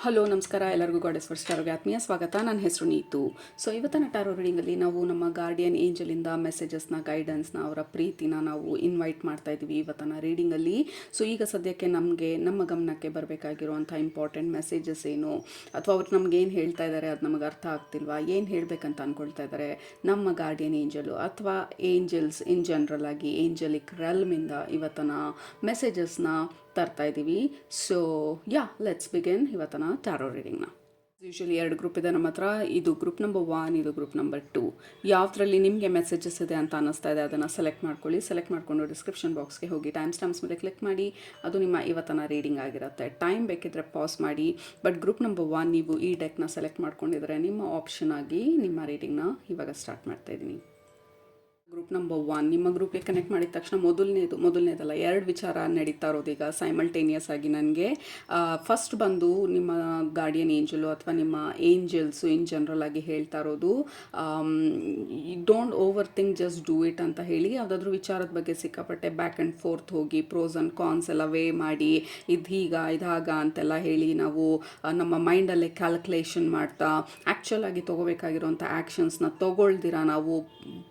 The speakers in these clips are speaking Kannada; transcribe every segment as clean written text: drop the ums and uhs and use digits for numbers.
ಹಲೋ ನಮಸ್ಕಾರ ಎಲ್ಲರಿಗೂ ಗಾಡೆಸ್ ಫರ್ ಸ್ಟಾರ್ಗೆ ಆತ್ಮೀಯ ಸ್ವಾಗತ. ನನ್ನ ಹೆಸರು ನೀತು. ಸೊ ಇವತ್ತಿನ ಟಾರೋ ರೀಡಿಂಗಲ್ಲಿ ನಾವು ನಮ್ಮ ಗಾರ್ಡಿಯನ್ ಏಂಜಲಿಂದ ಮೆಸೇಜಸ್ನ, ಗೈಡೆನ್ಸ್ನ, ಅವರ ಪ್ರೀತಿನ ನಾವು ಇನ್ವೈಟ್ ಮಾಡ್ತಾ ಇದ್ದೀವಿ ಇವತ್ತಿನ ರೀಡಿಂಗಲ್ಲಿ. ಸೊ ಈಗ ಸದ್ಯಕ್ಕೆ ನಮ್ಮ ಗಮನಕ್ಕೆ ಬರಬೇಕಾಗಿರುವಂಥ ಇಂಪಾರ್ಟೆಂಟ್ ಮೆಸೇಜಸ್ ಏನು, ಅಥವಾ ಅವ್ರು ನಮ್ಗೆ ಏನು ಹೇಳ್ತಾ ಇದ್ದಾರೆ ಅದು ನಮಗೆ ಅರ್ಥ ಆಗ್ತಿಲ್ವಾ, ಏನು ಹೇಳಬೇಕಂತ ಅಂದ್ಕೊಳ್ತಾ ಇದ್ದಾರೆ ನಮ್ಮ ಗಾರ್ಡಿಯನ್ ಏಂಜಲು ಅಥವಾ ಏಂಜಲ್ಸ್ ಇನ್ ಜನರಲ್ ಆಗಿ ಏಂಜಲಿಕ್ ರೆಲ್ಮಿಂದ ಇವತ್ತಿನ ಮೆಸೇಜಸ್ನ ತರ್ತಾ ಇದ್ದೀವಿ. ಸೊ ಲೆಟ್ಸ್ ಬಿಗಿನ್ ಇವತ್ತಿನ ಟಾರೋ ರೀಡಿಂಗ್ನ. ಯೂಶ್ವಲಿ 2 ಗ್ರೂಪ್ ಇದೆ ನಮ್ಮ ಹತ್ರ. ಇದು ಗ್ರೂಪ್ ನಂಬರ್ 1, ಇದು ಗ್ರೂಪ್ ನಂಬರ್ 2. ಯಾವುದರಲ್ಲಿ ನಿಮಗೆ ಮೆಸೇಜಸ್ ಇದೆ ಅಂತ ಅನ್ನಿಸ್ತಾ ಇದೆ ಅದನ್ನು ಸೆಲೆಕ್ಟ್ ಮಾಡ್ಕೊಳ್ಳಿ. ಸೆಲೆಕ್ಟ್ ಮಾಡಿಕೊಂಡು ಡಿಸ್ಕ್ರಿಪ್ಷನ್ ಬಾಕ್ಸ್ಗೆ ಹೋಗಿ ಟೈಮ್ ಸ್ಟಾಂಪ್ಸ್ ಮೇಲೆ ಕ್ಲಿಕ್ ಮಾಡಿ. ಅದು ನಿಮ್ಮ ಇವತ್ತಿನ ರೀಡಿಂಗ್ ಆಗಿರುತ್ತೆ. ಟೈಮ್ ಬೇಕಿದ್ರೆ ಪಾಸ್ ಮಾಡಿ. ಬಟ್ ಗ್ರೂಪ್ ನಂಬರ್ 1 ನೀವು ಈ ಡೆಕ್ನ ಸೆಲೆಕ್ಟ್ ಮಾಡ್ಕೊಂಡಿದ್ರೆ ನಿಮ್ಮ ಆಪ್ಷನ್ ಆಗಿ ನಿಮ್ಮ ರೀಡಿಂಗ್ನ ಇವಾಗ ಸ್ಟಾರ್ಟ್ ಮಾಡ್ತಾ ಇದ್ದೀನಿ. ಗ್ರೂಪ್ ನಂಬರ್ 1 ನಿಮ್ಮ ಗ್ರೂಪ್ಗೆ ಕನೆಕ್ಟ್ ಮಾಡಿದ ತಕ್ಷಣ ಮೊದಲನೇದಲ್ಲ 2 ವಿಚಾರ ನಡೀತಾ ಇರೋದು ಈಗ ಸೈಮಲ್ಟೇನಿಯಸ್ ಆಗಿ ನನಗೆ. ಫಸ್ಟ್ ಬಂದು ನಿಮ್ಮ ಗಾರ್ಡಿಯನ್ ಏಂಜಲು ಅಥವಾ ನಿಮ್ಮ ಏಂಜಲ್ಸು ಇನ್ ಜನರಲ್ ಆಗಿ ಹೇಳ್ತಾ ಇರೋದು, don't over think, just do it ಅಂತ ಹೇಳಿ. ಯಾವುದಾದ್ರೂ ವಿಚಾರದ ಬಗ್ಗೆ ಸಿಕ್ಕಾಪಟ್ಟೆ ಬ್ಯಾಕ್ ಆ್ಯಂಡ್ ಫೋರ್ತ್ ಹೋಗಿ ಪ್ರೋಸ್ ಆ್ಯಂಡ್ ಕಾನ್ಸ್ ಎಲ್ಲ ವೇ ಮಾಡಿ ಇದಾಗ ಅಂತೆಲ್ಲ ಹೇಳಿ ನಾವು ನಮ್ಮ ಮೈಂಡಲ್ಲೇ ಕ್ಯಾಲ್ಕುಲೇಷನ್ ಮಾಡ್ತಾ ಆ್ಯಕ್ಚುಲಾಗಿ ತೊಗೋಬೇಕಾಗಿರೋಂಥ ಆ್ಯಕ್ಷನ್ಸ್ನ ತೊಗೊಳ್ದಿರ ನಾವು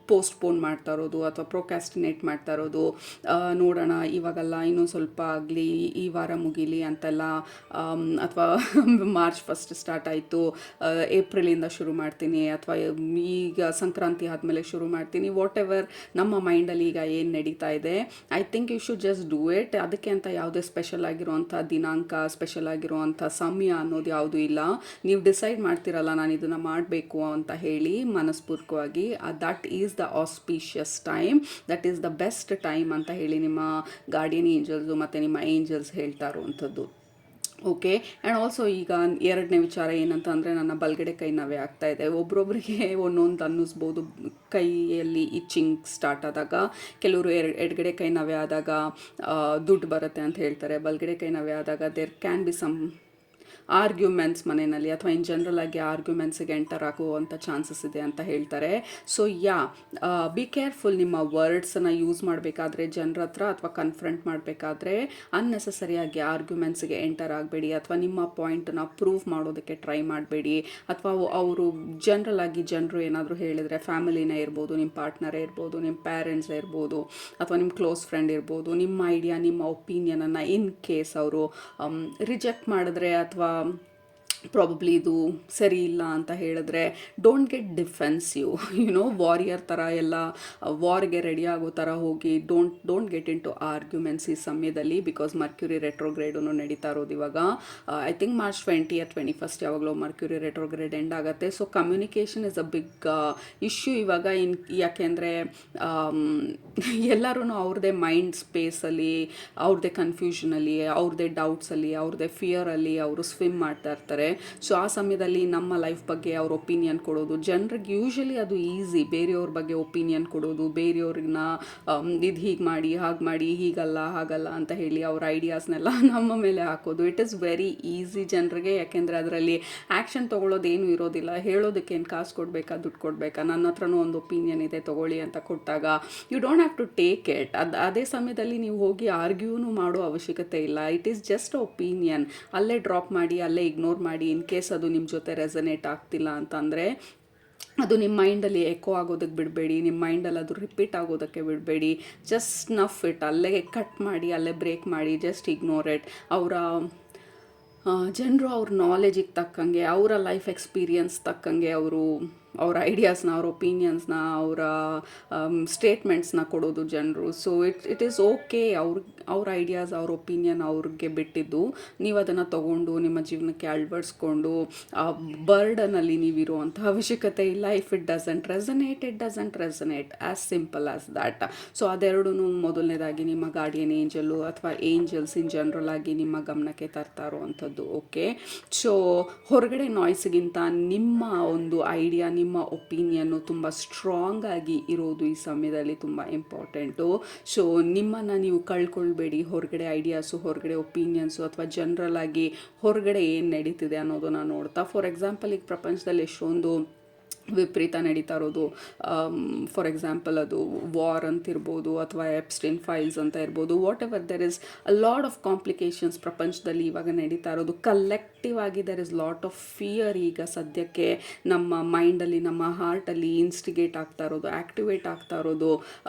ಪೋಸ್ಟ್ಪೋನ್ ಮಾಡ್ತಾ ಇರೋದು ಅಥವಾ ಪ್ರೊಕ್ಯಾಸ್ಟಿನೇಟ್ ಮಾಡ್ತಾ ಇರೋದು. ನೋಡೋಣ ಇವಾಗಲ್ಲ, ಇನ್ನೊಂದು ಸ್ವಲ್ಪ ಆಗಲಿ, ಈ ವಾರ ಮುಗೀಲಿ ಅಂತೆಲ್ಲ, ಅಥವಾ ಮಾರ್ಚ್ 1 ಸ್ಟಾರ್ಟ್ ಆಯಿತು, ಏಪ್ರಿಲಿಂದ ಶುರು ಮಾಡ್ತೀನಿ, ಅಥವಾ ಈಗ ಸಂಕ್ರಾಂತಿ ಆದಮೇಲೆ ಶುರು ಮಾಡ್ತೀನಿ, ವಾಟ್ ಎವರ್ ನಮ್ಮ ಮೈಂಡಲ್ಲಿ ಈಗ ಏನು ನಡೀತಾ ಇದೆ, I think you should just do it. ಅದಕ್ಕೆ ಅಂತ ಯಾವುದೇ ಸ್ಪೆಷಲ್ ಆಗಿರುವಂಥ ದಿನಾಂಕ, ಸ್ಪೆಷಲ್ ಆಗಿರುವಂಥ ಸಮಯ ಅನ್ನೋದು ಯಾವುದೂ ಇಲ್ಲ. ನೀವು ಡಿಸೈಡ್ ಮಾಡ್ತಿರಲ್ಲ ನಾನು ಇದನ್ನು ಮಾಡಬೇಕು ಅಂತ ಹೇಳಿ ಮನಸ್ಪೂರ್ವಕವಾಗಿ, that is the auspicious time, that is the best time ಅಂತ ಹೇಳಿ ನಿಮ್ಮ ಗಾರ್ಡಿಯನ್ ಏಂಜಲ್ಸು ಮತ್ತು ನಿಮ್ಮ ಏಂಜಲ್ಸ್ ಹೇಳ್ತಾ ಇರುವಂಥದ್ದು. ಓಕೆ. ಆ್ಯಂಡ್ ಆಲ್ಸೋ ಈಗ 2ನೇ ವಿಚಾರ ಏನಂತ ಅಂದರೆ, ನನ್ನ ಬಲಗಡೆ ಕೈ ನೋವೇ ಆಗ್ತಾ ಇದೆ. ಒಬ್ರೊಬ್ರಿಗೆ ಒಂದೊಂದು ಅನ್ನಿಸ್ಬೋದು. ಕೈಯಲ್ಲಿ ಇಚ್ಚಿಂಗ್ ಸ್ಟಾರ್ಟ್ ಆದಾಗ, ಕೆಲವರು ಎಡಗಡೆ ಕೈ ನೋವೇ ಆದಾಗ ದುಡ್ಡು ಬರುತ್ತೆ ಅಂತ ಹೇಳ್ತಾರೆ. ಬಲಗಡೆ ಕೈ ನೋವೇ ಆದಾಗ there can be some arguments ಮನೆಯಲ್ಲಿ, ಅಥವಾ ಇನ್ ಜನರಲ್ ಆಗಿ ಆರ್ಗ್ಯುಮೆಂಟ್ಸಿಗೆ ಎಂಟರ್ ಆಗುವಂಥ ಚಾನ್ಸಸ್ ಇದೆ ಅಂತ ಹೇಳ್ತಾರೆ. ಸೊ ಬಿ ಕೇರ್ಫುಲ್ ನಿಮ್ಮ ವರ್ಡ್ಸನ್ನು ಯೂಸ್ ಮಾಡಬೇಕಾದ್ರೆ ಜನರ ಹತ್ರ, ಅಥವಾ ಕನ್ಫ್ರಂಟ್ ಮಾಡಬೇಕಾದ್ರೆ ಅನ್ನೆಸೆಸರಿಯಾಗಿ ಆರ್ಗ್ಯುಮೆಂಟ್ಸ್ಗೆ ಎಂಟರ್ ಆಗಬೇಡಿ, ಅಥವಾ ನಿಮ್ಮ ಪಾಯಿಂಟನ್ನು ಪ್ರೂವ್ ಮಾಡೋದಕ್ಕೆ ಟ್ರೈ ಮಾಡಬೇಡಿ. ಅಥವಾ ಅವರು ಜನರಲ್ ಆಗಿ ಜನರು ಏನಾದರೂ ಹೇಳಿದರೆ, ಫ್ಯಾಮಿಲಿನೇ ಇರ್ಬೋದು, ನಿಮ್ಮ ಪಾರ್ಟ್ನರೇ ಇರ್ಬೋದು, ನಿಮ್ಮ ಪೇರೆಂಟ್ಸೇ ಇರ್ಬೋದು, ಅಥವಾ ನಿಮ್ಮ ಕ್ಲೋಸ್ ಫ್ರೆಂಡ್ ಇರ್ಬೋದು, ನಿಮ್ಮ ಐಡಿಯಾ, ನಿಮ್ಮ ಒಪಿನಿಯನನ್ನು ಇನ್ ಕೇಸ್ ಅವರು ರಿಜೆಕ್ಟ್ ಮಾಡಿದ್ರೆ ಅಥವಾ ಪ್ರಾಬಬ್ಲಿ ಇದು ಸರಿ ಇಲ್ಲ ಅಂತ ಹೇಳಿದ್ರೆ, ಡೋಂಟ್ ಗೆಟ್ ಡಿಫೆನ್ಸಿವ್, ವಾರಿಯರ್ ಥರ ಎಲ್ಲ ವಾರ್ಗೆ ರೆಡಿ ಆಗೋ ಥರ ಹೋಗಿ don't get into arguments ಈ ಸಮಯದಲ್ಲಿ. ಬಿಕಾಸ್ ಮರ್ಕ್ಯುರಿ ರೆಟ್ರೋಗ್ರೇಡನ್ನು ನಡೀತಾ ಇರೋದು ಇವಾಗ. I think March 20th 21st ಯಾವಾಗಲೂ ಮರ್ಕ್ಯುರಿ ರೆಟ್ರೋಗ್ರೇಡ್ ಎಂಡ್ ಆಗುತ್ತೆ. So communication is a big issue ಇವಾಗ. ಯಾಕೆಂದರೆ ಎಲ್ಲರೂ ಅವ್ರದ್ದೇ ಮೈಂಡ್ ಸ್ಪೇಸಲ್ಲಿ, ಅವ್ರದ್ದೇ ಕನ್ಫ್ಯೂಷನಲ್ಲಿ, ಅವ್ರದ್ದೇ ಡೌಟ್ಸಲ್ಲಿ, ಅವ್ರದ್ದೇ ಫಿಯರಲ್ಲಿ ಅವರು ಸ್ವಿಮ್ ಮಾಡ್ತಾ ಇರ್ತಾರೆ. ಸೊ ಆ ಸಮಯದಲ್ಲಿ ನಮ್ಮ ಲೈಫ್ ಬಗ್ಗೆ ಅವ್ರ ಒಪಿನಿಯನ್ ಕೊಡೋದು, ಜನರಿಗೆ ಯೂಶ್ವಲಿ ಅದು ಈಸಿ. ಬೇರೆಯವ್ರ ಬಗ್ಗೆ ಒಪಿನಿಯನ್ ಕೊಡೋದು, ಬೇರೆಯವ್ರನ್ನ ಇದು ಹೀಗೆ ಮಾಡಿ, ಹಾಗೆ ಮಾಡಿ, ಹೀಗಲ್ಲ ಹಾಗಲ್ಲ ಅಂತ ಹೇಳಿ ಅವ್ರ ಐಡಿಯಾಸ್ನೆಲ್ಲ ನಮ್ಮ ಮೇಲೆ ಹಾಕೋದು. ಇಟ್ ಈಸ್ ವೆರಿ ಈಸಿ ಜನರಿಗೆ. ಯಾಕೆಂದರೆ ಅದರಲ್ಲಿ ಆ್ಯಕ್ಷನ್ ತೊಗೊಳ್ಳೋದೇನು ಇರೋದಿಲ್ಲ. ಹೇಳೋದಕ್ಕೆ ಏನು ಕಾಸು ಕೊಡಬೇಕಾ, ದುಡ್ಡು ಕೊಡಬೇಕಾ, ನನ್ನ ಹತ್ರನೂ ಒಂದು ಒಪಿನಿಯನ್ ಇದೆ ತೊಗೊಳ್ಳಿ ಅಂತ ಕೊಟ್ಟಾಗ you don't have to take it. ಅದೇ ಸಮಯದಲ್ಲಿ ನೀವು ಹೋಗಿ ಆರ್ಗ್ಯೂನು ಮಾಡೋ ಅವಶ್ಯಕತೆ ಇಲ್ಲ. It is just opinion. ಅಲ್ಲೇ ಡ್ರಾಪ್ ಮಾಡಿ, ಅಲ್ಲೇ ಇಗ್ನೋರ್ ಮಾಡಿ. ಇನ್ ಕೇಸ್ ಅದು ನಿಮ್ಮ ಜೊತೆ ರೆಸನೇಟ್ ಆಗ್ತಿಲ್ಲ ಅಂತಂದರೆ ಅದು ನಿಮ್ಮ ಮೈಂಡಲ್ಲಿ ಎಕೋ ಆಗೋದಕ್ಕೆ ಬಿಡಬೇಡಿ, ನಿಮ್ಮ ಮೈಂಡಲ್ಲಿ ಅದು ರಿಪೀಟ್ ಆಗೋದಕ್ಕೆ ಬಿಡಬೇಡಿ. ಜಸ್ಟ್ ನಫ್ ಇಟ್, ಅಲ್ಲೇ ಕಟ್ ಮಾಡಿ, ಅಲ್ಲೇ ಬ್ರೇಕ್ ಮಾಡಿ, ಜಸ್ಟ್ ಇಗ್ನೋರ್ ಇಟ್. ಜನರು ಅವ್ರ ನಾಲೆಜಿಗೆ ತಕ್ಕಂಗೆ, ಅವರ ಲೈಫ್ ಎಕ್ಸ್ಪೀರಿಯನ್ಸ್ ತಕ್ಕಂಗೆ ಅವ್ರ ಐಡಿಯಾಸ್ನ, ಅವ್ರ ಒಪಿನಿಯನ್ಸ್ನ, ಅವರ ಸ್ಟೇಟ್ಮೆಂಟ್ಸ್ನ ಕೊಡೋದು ಜನರು. So it is okay. ಅವ್ರ ಐಡಿಯಾಸ್, ಅವ್ರ ಒಪಿನಿಯನ್ ಅವ್ರಿಗೆ ಬಿಟ್ಟಿದ್ದು. ನೀವು ಅದನ್ನು ತೊಗೊಂಡು ನಿಮ್ಮ ಜೀವನಕ್ಕೆ ಅಳವಡಿಸ್ಕೊಂಡು ಬರ್ಡನಲ್ಲಿ ನೀವಿರುವಂಥ ಅವಶ್ಯಕತೆ ಇಲ್ಲ. If it doesn't resonate, it doesn't resonate, as simple as that. So ಅದೆರಡೂ ಮೊದಲನೇದಾಗಿ ನಿಮ್ಮ ಗಾರ್ಡಿಯನ್ ಏಂಜಲು ಅಥವಾ ಏಂಜಲ್ಸ್ ಇನ್ ಜನರಲ್ ಆಗಿ ನಿಮ್ಮ ಗಮನಕ್ಕೆ ತರ್ತಾ ಇರುವಂಥದ್ದು. ಓಕೆ. ಸೊ ಹೊರಗಡೆ ನಾಯ್ಸ್ಗಿಂತ ನಿಮ್ಮ ಒಂದು ಐಡಿಯಾ, ನಿಮ್ಮ ಒಪಿನಿಯನ್ನು ತುಂಬ ಸ್ಟ್ರಾಂಗ್ ಆಗಿ ಇರೋದು ಈ ಸಮಯದಲ್ಲಿ ತುಂಬ ಇಂಪಾರ್ಟೆಂಟು. ಸೊ ನಿಮ್ಮನ್ನು ನೀವು ಕಳ್ಕೊಳ್ಬೇಡಿ. ಹೊರಗಡೆ ಐಡಿಯಾಸು, ಹೊರಗಡೆ ಒಪಿನಿಯನ್ಸು, ಅಥವಾ ಜನರಲ್ ಆಗಿ ಹೊರಗಡೆ ಏನು ನಡೀತಿದೆ ಅನ್ನೋದನ್ನು ನೋಡ್ತಾ. ಫಾರ್ ಎಕ್ಸಾಂಪಲ್, ಈಗ ಪ್ರಪಂಚದಲ್ಲಿ ಎಷ್ಟೊಂದು ವಿಪರೀತ ನಡೀತಾ ಇರೋದು. ಫಾರ್ ಎಕ್ಸಾಂಪಲ್ ಅದು ವಾರ್ ಅಂತಿರ್ಬೋದು ಅಥವಾ ಎಪ್ಸ್ಟೈನ್ ಫೈಲ್ಸ್ ಅಂತ ಇರ್ಬೋದು. What ever there is a lot of complications ಪ್ರಪಂಚದಲ್ಲಿ ಇವಾಗ ನಡೀತಾ ಇರೋದು. ಕಲೆಕ್ಟಿವ್ ಆಗಿ there is lot of fear ಈಗ ಸದ್ಯಕ್ಕೆ ನಮ್ಮ ಮೈಂಡಲ್ಲಿ, ನಮ್ಮ ಹಾರ್ಟಲ್ಲಿ ಇನ್ಸ್ಟಿಗೇಟ್ ಆಗ್ತಾ ಇರೋದು, ಆ್ಯಕ್ಟಿವೇಟ್ ಆಗ್ತಾ ಇರೋದು.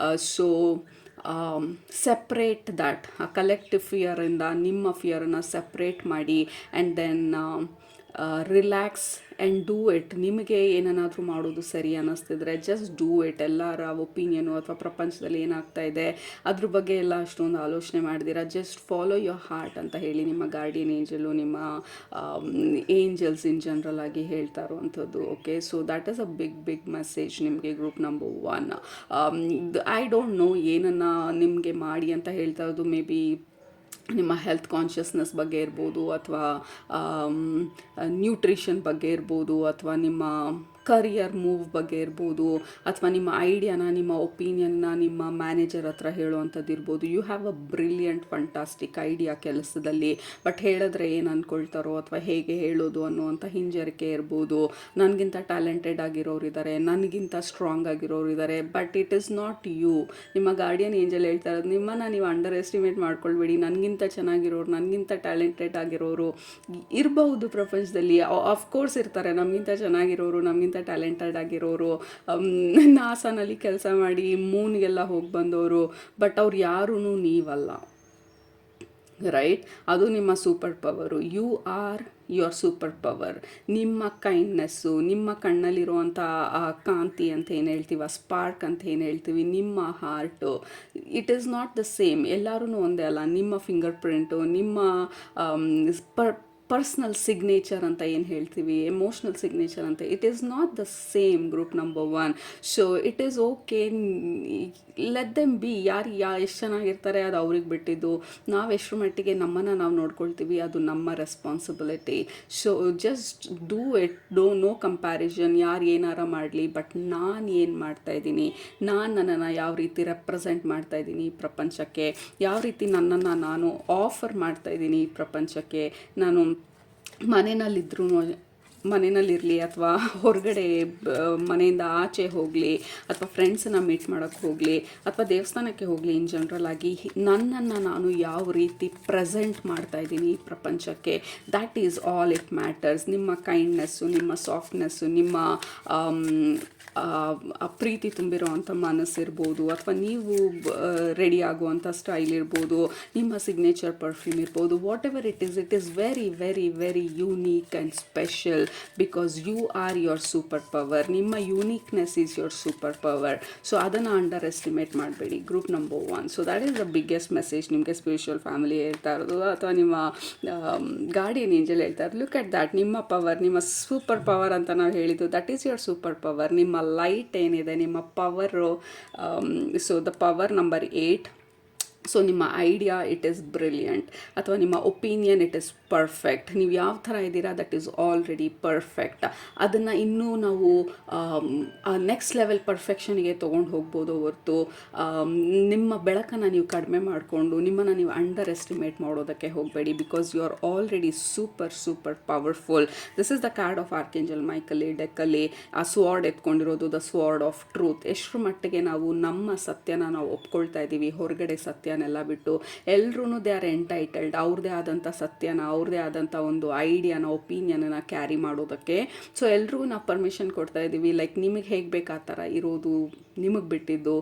ಸೊ ಸೆಪ್ರೇಟ್ ದ್ಯಾಟ್, ಆ ಕಲೆಕ್ಟಿವ್ ಫಿಯರಿಂದ ನಿಮ್ಮ ಫಿಯರನ್ನು ಸೆಪ್ರೇಟ್ ಮಾಡಿ and then relax and do it. ನಿಮಗೆ ಏನನ್ನಾದರೂ ಮಾಡೋದು ಸರಿ ಅನ್ನಿಸ್ತಿದ್ರೆ ಜಸ್ಟ್ ಡೂ ಇಟ್. ಎಲ್ಲರ ಒಪಿನಿಯನು ಅಥವಾ ಪ್ರಪಂಚದಲ್ಲಿ ಏನಾಗ್ತಾ ಇದೆ ಅದ್ರ ಬಗ್ಗೆ ಎಲ್ಲ ಅಷ್ಟೊಂದು ಆಲೋಚನೆ ಮಾಡಿದಿರ ಜಸ್ಟ್ ಫಾಲೋ ಯುವರ್ ಹಾರ್ಟ್ ಅಂತ ಹೇಳಿ ನಿಮ್ಮ ಗಾರ್ಡಿಯನ್ ಏಂಜಲು, ನಿಮ್ಮ ಏಂಜಲ್ಸ್ ಇನ್ ಜನರಲ್ ಆಗಿ ಹೇಳ್ತಾ ಇರುವಂಥದ್ದು. Okay, so that is a big message ನಿಮಗೆ group number 1. I don't no ಏನನ್ನು ನಿಮಗೆ ಮಾಡಿ ಅಂತ ಹೇಳ್ತಾ ಇರೋದು. ಮೇ ಬಿ ನಿಮ್ಮ ಹೆಲ್ತ್ ಕಾನ್ಷಿಯಸ್ನೆಸ್ ಬಗ್ಗೆ ಇರ್ಬೋದು, ಅಥವಾ ನ್ಯೂಟ್ರಿಷನ್ ಬಗ್ಗೆ ಇರ್ಬೋದು, ಅಥವಾ ನಿಮ್ಮ ಕರಿಯರ್ ಮೂವ್ ಬಗ್ಗೆ ಇರ್ಬೋದು, ಅಥವಾ ನಿಮ್ಮ ಐಡಿಯಾನ, ನಿಮ್ಮ ಒಪಿನಿಯನ್ನ ನಿಮ್ಮ ಮ್ಯಾನೇಜರ್ ಹತ್ರ ಹೇಳುವಂಥದ್ದು ಇರ್ಬೋದು. You have a brilliant fantastic idea ಕೆಲಸದಲ್ಲಿ, ಬಟ್ ಹೇಳಿದ್ರೆ ಏನು ಅಂದ್ಕೊಳ್ತಾರೋ ಅಥವಾ ಹೇಗೆ ಹೇಳೋದು ಅನ್ನುವಂಥ ಹಿಂಜರಿಕೆ ಇರ್ಬೋದು. ನನಗಿಂತ ಟ್ಯಾಲೆಂಟೆಡ್ ಆಗಿರೋರು ಇದ್ದಾರೆ, ನನಗಿಂತ ಸ್ಟ್ರಾಂಗ್ ಆಗಿರೋರು ಇದ್ದಾರೆ, but it is not you. ನಿಮ್ಮ ಗಾರ್ಡಿಯನ್ ಏಂಜಲ್ ಹೇಳ್ತಾ ಇರೋದು ನಿಮ್ಮನ್ನು ನೀವು ಅಂಡರ್ ಎಸ್ಟಿಮೇಟ್ ಮಾಡ್ಕೊಳ್ಬೇಡಿ. ನನಗಿಂತ ಚೆನ್ನಾಗಿರೋರು, ನನಗಿಂತ ಟ್ಯಾಲೆಂಟೆಡ್ ಆಗಿರೋರು ಇರಬಹುದು ಪ್ರಪಂಚದಲ್ಲಿ. ಆಫ್ಕೋರ್ಸ್ ಇರ್ತಾರೆ ನಮಗಿಂತ ಚೆನ್ನಾಗಿರೋರು, ನಮಗಿಂತ ಟ್ಯಾಲೆಂಟೆಡ್ ಆಗಿರೋರು, ನಾಸಾನಲ್ಲಿ ಕೆಲಸ ಮಾಡಿ ಮೂನ್ಗೆಲ್ಲ ಹೋಗಿ ಬಂದವರು, ಬಟ್ ಅವ್ರು ಯಾರೂ ನೀವಲ್ಲ, ರೈಟ್? ಅದು ನಿಮ್ಮ super power. You are your super power. ನಿಮ್ಮ ಕೈಂಡ್ನೆಸ್ಸು, ನಿಮ್ಮ ಕಣ್ಣಲ್ಲಿರುವಂಥ ಆ ಕಾಂತಿ ಅಂತ ಏನು ಹೇಳ್ತೀವಿ, ಆ ಸ್ಪಾರ್ಕ್ ಅಂತ ಏನು ಹೇಳ್ತೀವಿ, ನಿಮ್ಮ heart, it is not the same. ಎಲ್ಲರೂ ಒಂದೇ ಅಲ್ಲ. ನಿಮ್ಮ ಫಿಂಗರ್ ಪ್ರಿಂಟು, ನಿಮ್ಮ ಪರ್ಸ್ನಲ್ ಸಿಗ್ನೇಚರ್ ಅಂತ ಏನು ಹೇಳ್ತೀವಿ, ಎಮೋಷ್ನಲ್ ಸಿಗ್ನೇಚರ್ ಅಂತ, it is not the same group number 1. So it is okay, let them B. ಎಷ್ಟು ಚೆನ್ನಾಗಿರ್ತಾರೆ ಅದು ಅವ್ರಿಗೆ ಬಿಟ್ಟಿದ್ದು. ನಾವು ಎಷ್ಟರ ಮಟ್ಟಿಗೆ ನಮ್ಮನ್ನು ನಾವು ನೋಡ್ಕೊಳ್ತೀವಿ ಅದು ನಮ್ಮ responsibility. So just do it. No comparison. ಯಾರು ಏನಾರ ಮಾಡಲಿ, ಬಟ್ ನಾನು ಏನು ಮಾಡ್ತಾಯಿದ್ದೀನಿ, ನಾನು ನನ್ನನ್ನು ಯಾವ ರೀತಿ ರೆಪ್ರೆಸೆಂಟ್ ಮಾಡ್ತಾಯಿದ್ದೀನಿ ಪ್ರಪಂಚಕ್ಕೆ, ಯಾವ ರೀತಿ ನನ್ನನ್ನು ನಾನು ಆಫರ್ ಮಾಡ್ತಾಯಿದ್ದೀನಿ ಪ್ರಪಂಚಕ್ಕೆ. ನಾನು ಮನೆಯಲ್ಲಿರಲಿ ಅಥವಾ ಹೊರಗಡೆ ಮನೆಯಿಂದ ಆಚೆ ಹೋಗಲಿ, ಅಥವಾ ಫ್ರೆಂಡ್ಸನ್ನು ಮೀಟ್ ಮಾಡೋಕ್ಕೆ ಹೋಗಲಿ, ಅಥವಾ ದೇವಸ್ಥಾನಕ್ಕೆ ಹೋಗಲಿ, ಇನ್ ಜನರಲ್ ಆಗಿ ನನ್ನನ್ನು ನಾನು ಯಾವ ರೀತಿ ಪ್ರೆಸೆಂಟ್ ಮಾಡ್ತಾಯಿದ್ದೀನಿ ಪ್ರಪಂಚಕ್ಕೆ, that is all it matters. ನಿಮ್ಮ ಕೈಂಡ್ನೆಸ್ಸು, ನಿಮ್ಮ ಸಾಫ್ಟ್ನೆಸ್ಸು, ನಿಮ್ಮ ಪ್ರೀತಿ ತುಂಬಿರೋ ಅಂಥ ಮನಸ್ಸಿರ್ಬೋದು, ಅಥವಾ ನೀವು ರೆಡಿ ಆಗುವಂಥ ಸ್ಟೈಲ್ ಇರ್ಬೋದು, ನಿಮ್ಮ ಸಿಗ್ನೇಚರ್ ಪರ್ಫ್ಯೂಮ್ ಇರ್ಬೋದು, whatever it is very very very unique and special, because you are your super power. ನಿಮ್ಮ uniqueness is your super power. So ಅದನ್ನು ಅಂಡರ್ ಎಸ್ಟಿಮೇಟ್ ಮಾಡಬೇಡಿ group number 1. So that is the biggest message ನಿಮಗೆ ಸ್ಪಿರಿಚುವಲ್ ಫ್ಯಾಮಿಲಿ ಹೇಳ್ತಾ ಇರೋದು, ಅಥವಾ ನಿಮ್ಮ ಗಾರ್ಡಿಯನ್ ಏಂಜಲ್ ಹೇಳ್ತಾ ಇರೋದು. Look at that. ನಿಮ್ಮ ಪವರ್, ನಿಮ್ಮ ಸೂಪರ್ ಪವರ್ ಅಂತ ನಾವು ಹೇಳಿದ್ದು, that is your super power. ನಿಮ್ಮ ಲೈಟ್ ಏನಿದೆ, ನಿಮ್ಮ power. So the power number 8. So ನಿಮ್ಮ ಐಡಿಯಾ ಇಟ್ ಈಸ್ ಬ್ರಿಲಿಯಂಟ್, ಅಥವಾ ನಿಮ್ಮ ಒಪಿನಿಯನ್ ಇಟ್ ಈಸ್ ಪರ್ಫೆಕ್ಟ್. ನೀವು ಯಾವ ಥರ ಇದ್ದೀರಾ ದಟ್ ಈಸ್ ಆಲ್ರೆಡಿ ಪರ್ಫೆಕ್ಟ್. ಅದನ್ನು ಇನ್ನೂ ನಾವು ನೆಕ್ಸ್ಟ್ ಲೆವೆಲ್ ಪರ್ಫೆಕ್ಷನಿಗೆ ತೊಗೊಂಡು ಹೋಗ್ಬೋದು ಹೊರತು ನಿಮ್ಮ ಬೆಳಕನ್ನು ನೀವು ಕಡಿಮೆ ಮಾಡಿಕೊಂಡು ನಿಮ್ಮನ್ನು ನೀವು ಅಂಡರ್ ಎಸ್ಟಿಮೇಟ್ ಮಾಡೋದಕ್ಕೆ ಹೋಗಬೇಡಿ, because you are already super powerful. This is the card of archangel ಮೈಕಲಿ ಡೆಕ್ಕಲ್ಲಿ ಆ ಸ್ವಾರ್ಡ್ ಎತ್ಕೊಂಡಿರೋದು, ದ ಸ್ವಾರ್ಡ್ ಆಫ್ ಟ್ರೂತ್. ಎಷ್ಟರ ಮಟ್ಟಿಗೆ ನಾವು ನಮ್ಮ ಸತ್ಯನ ನಾವು ಒಪ್ಕೊಳ್ತಾ ಇದ್ದೀವಿ, ಹೊರಗಡೆ ಸತ್ಯನೆಲ್ಲ ಬಿಟ್ಟು. ಎಲ್ಲರೂ ದೇ ಆರ್ ಎಂಟೈಟಲ್ಡ್ ಅವ್ರದ್ದೇ ಆದಂಥ ಸತ್ಯನ, ಅವ್ರದ್ದೇ ಆದಂಥ ಒಂದು ಐಡಿಯಾನ, ಒಪಿನಿಯನನ್ನು ಕ್ಯಾರಿ ಮಾಡೋದಕ್ಕೆ. ಸೊ ಎಲ್ರಿಗೂ ನಾವು ಪರ್ಮಿಷನ್ ಕೊಡ್ತಾ ಇದ್ದೀವಿ, ಲೈಕ್ ನಿಮಗೆ ಹೇಗೆ ಬೇಕು ಆ ಥರ ಇರೋದು ನಿಮಗೆ ಬಿಟ್ಟಿದ್ದು.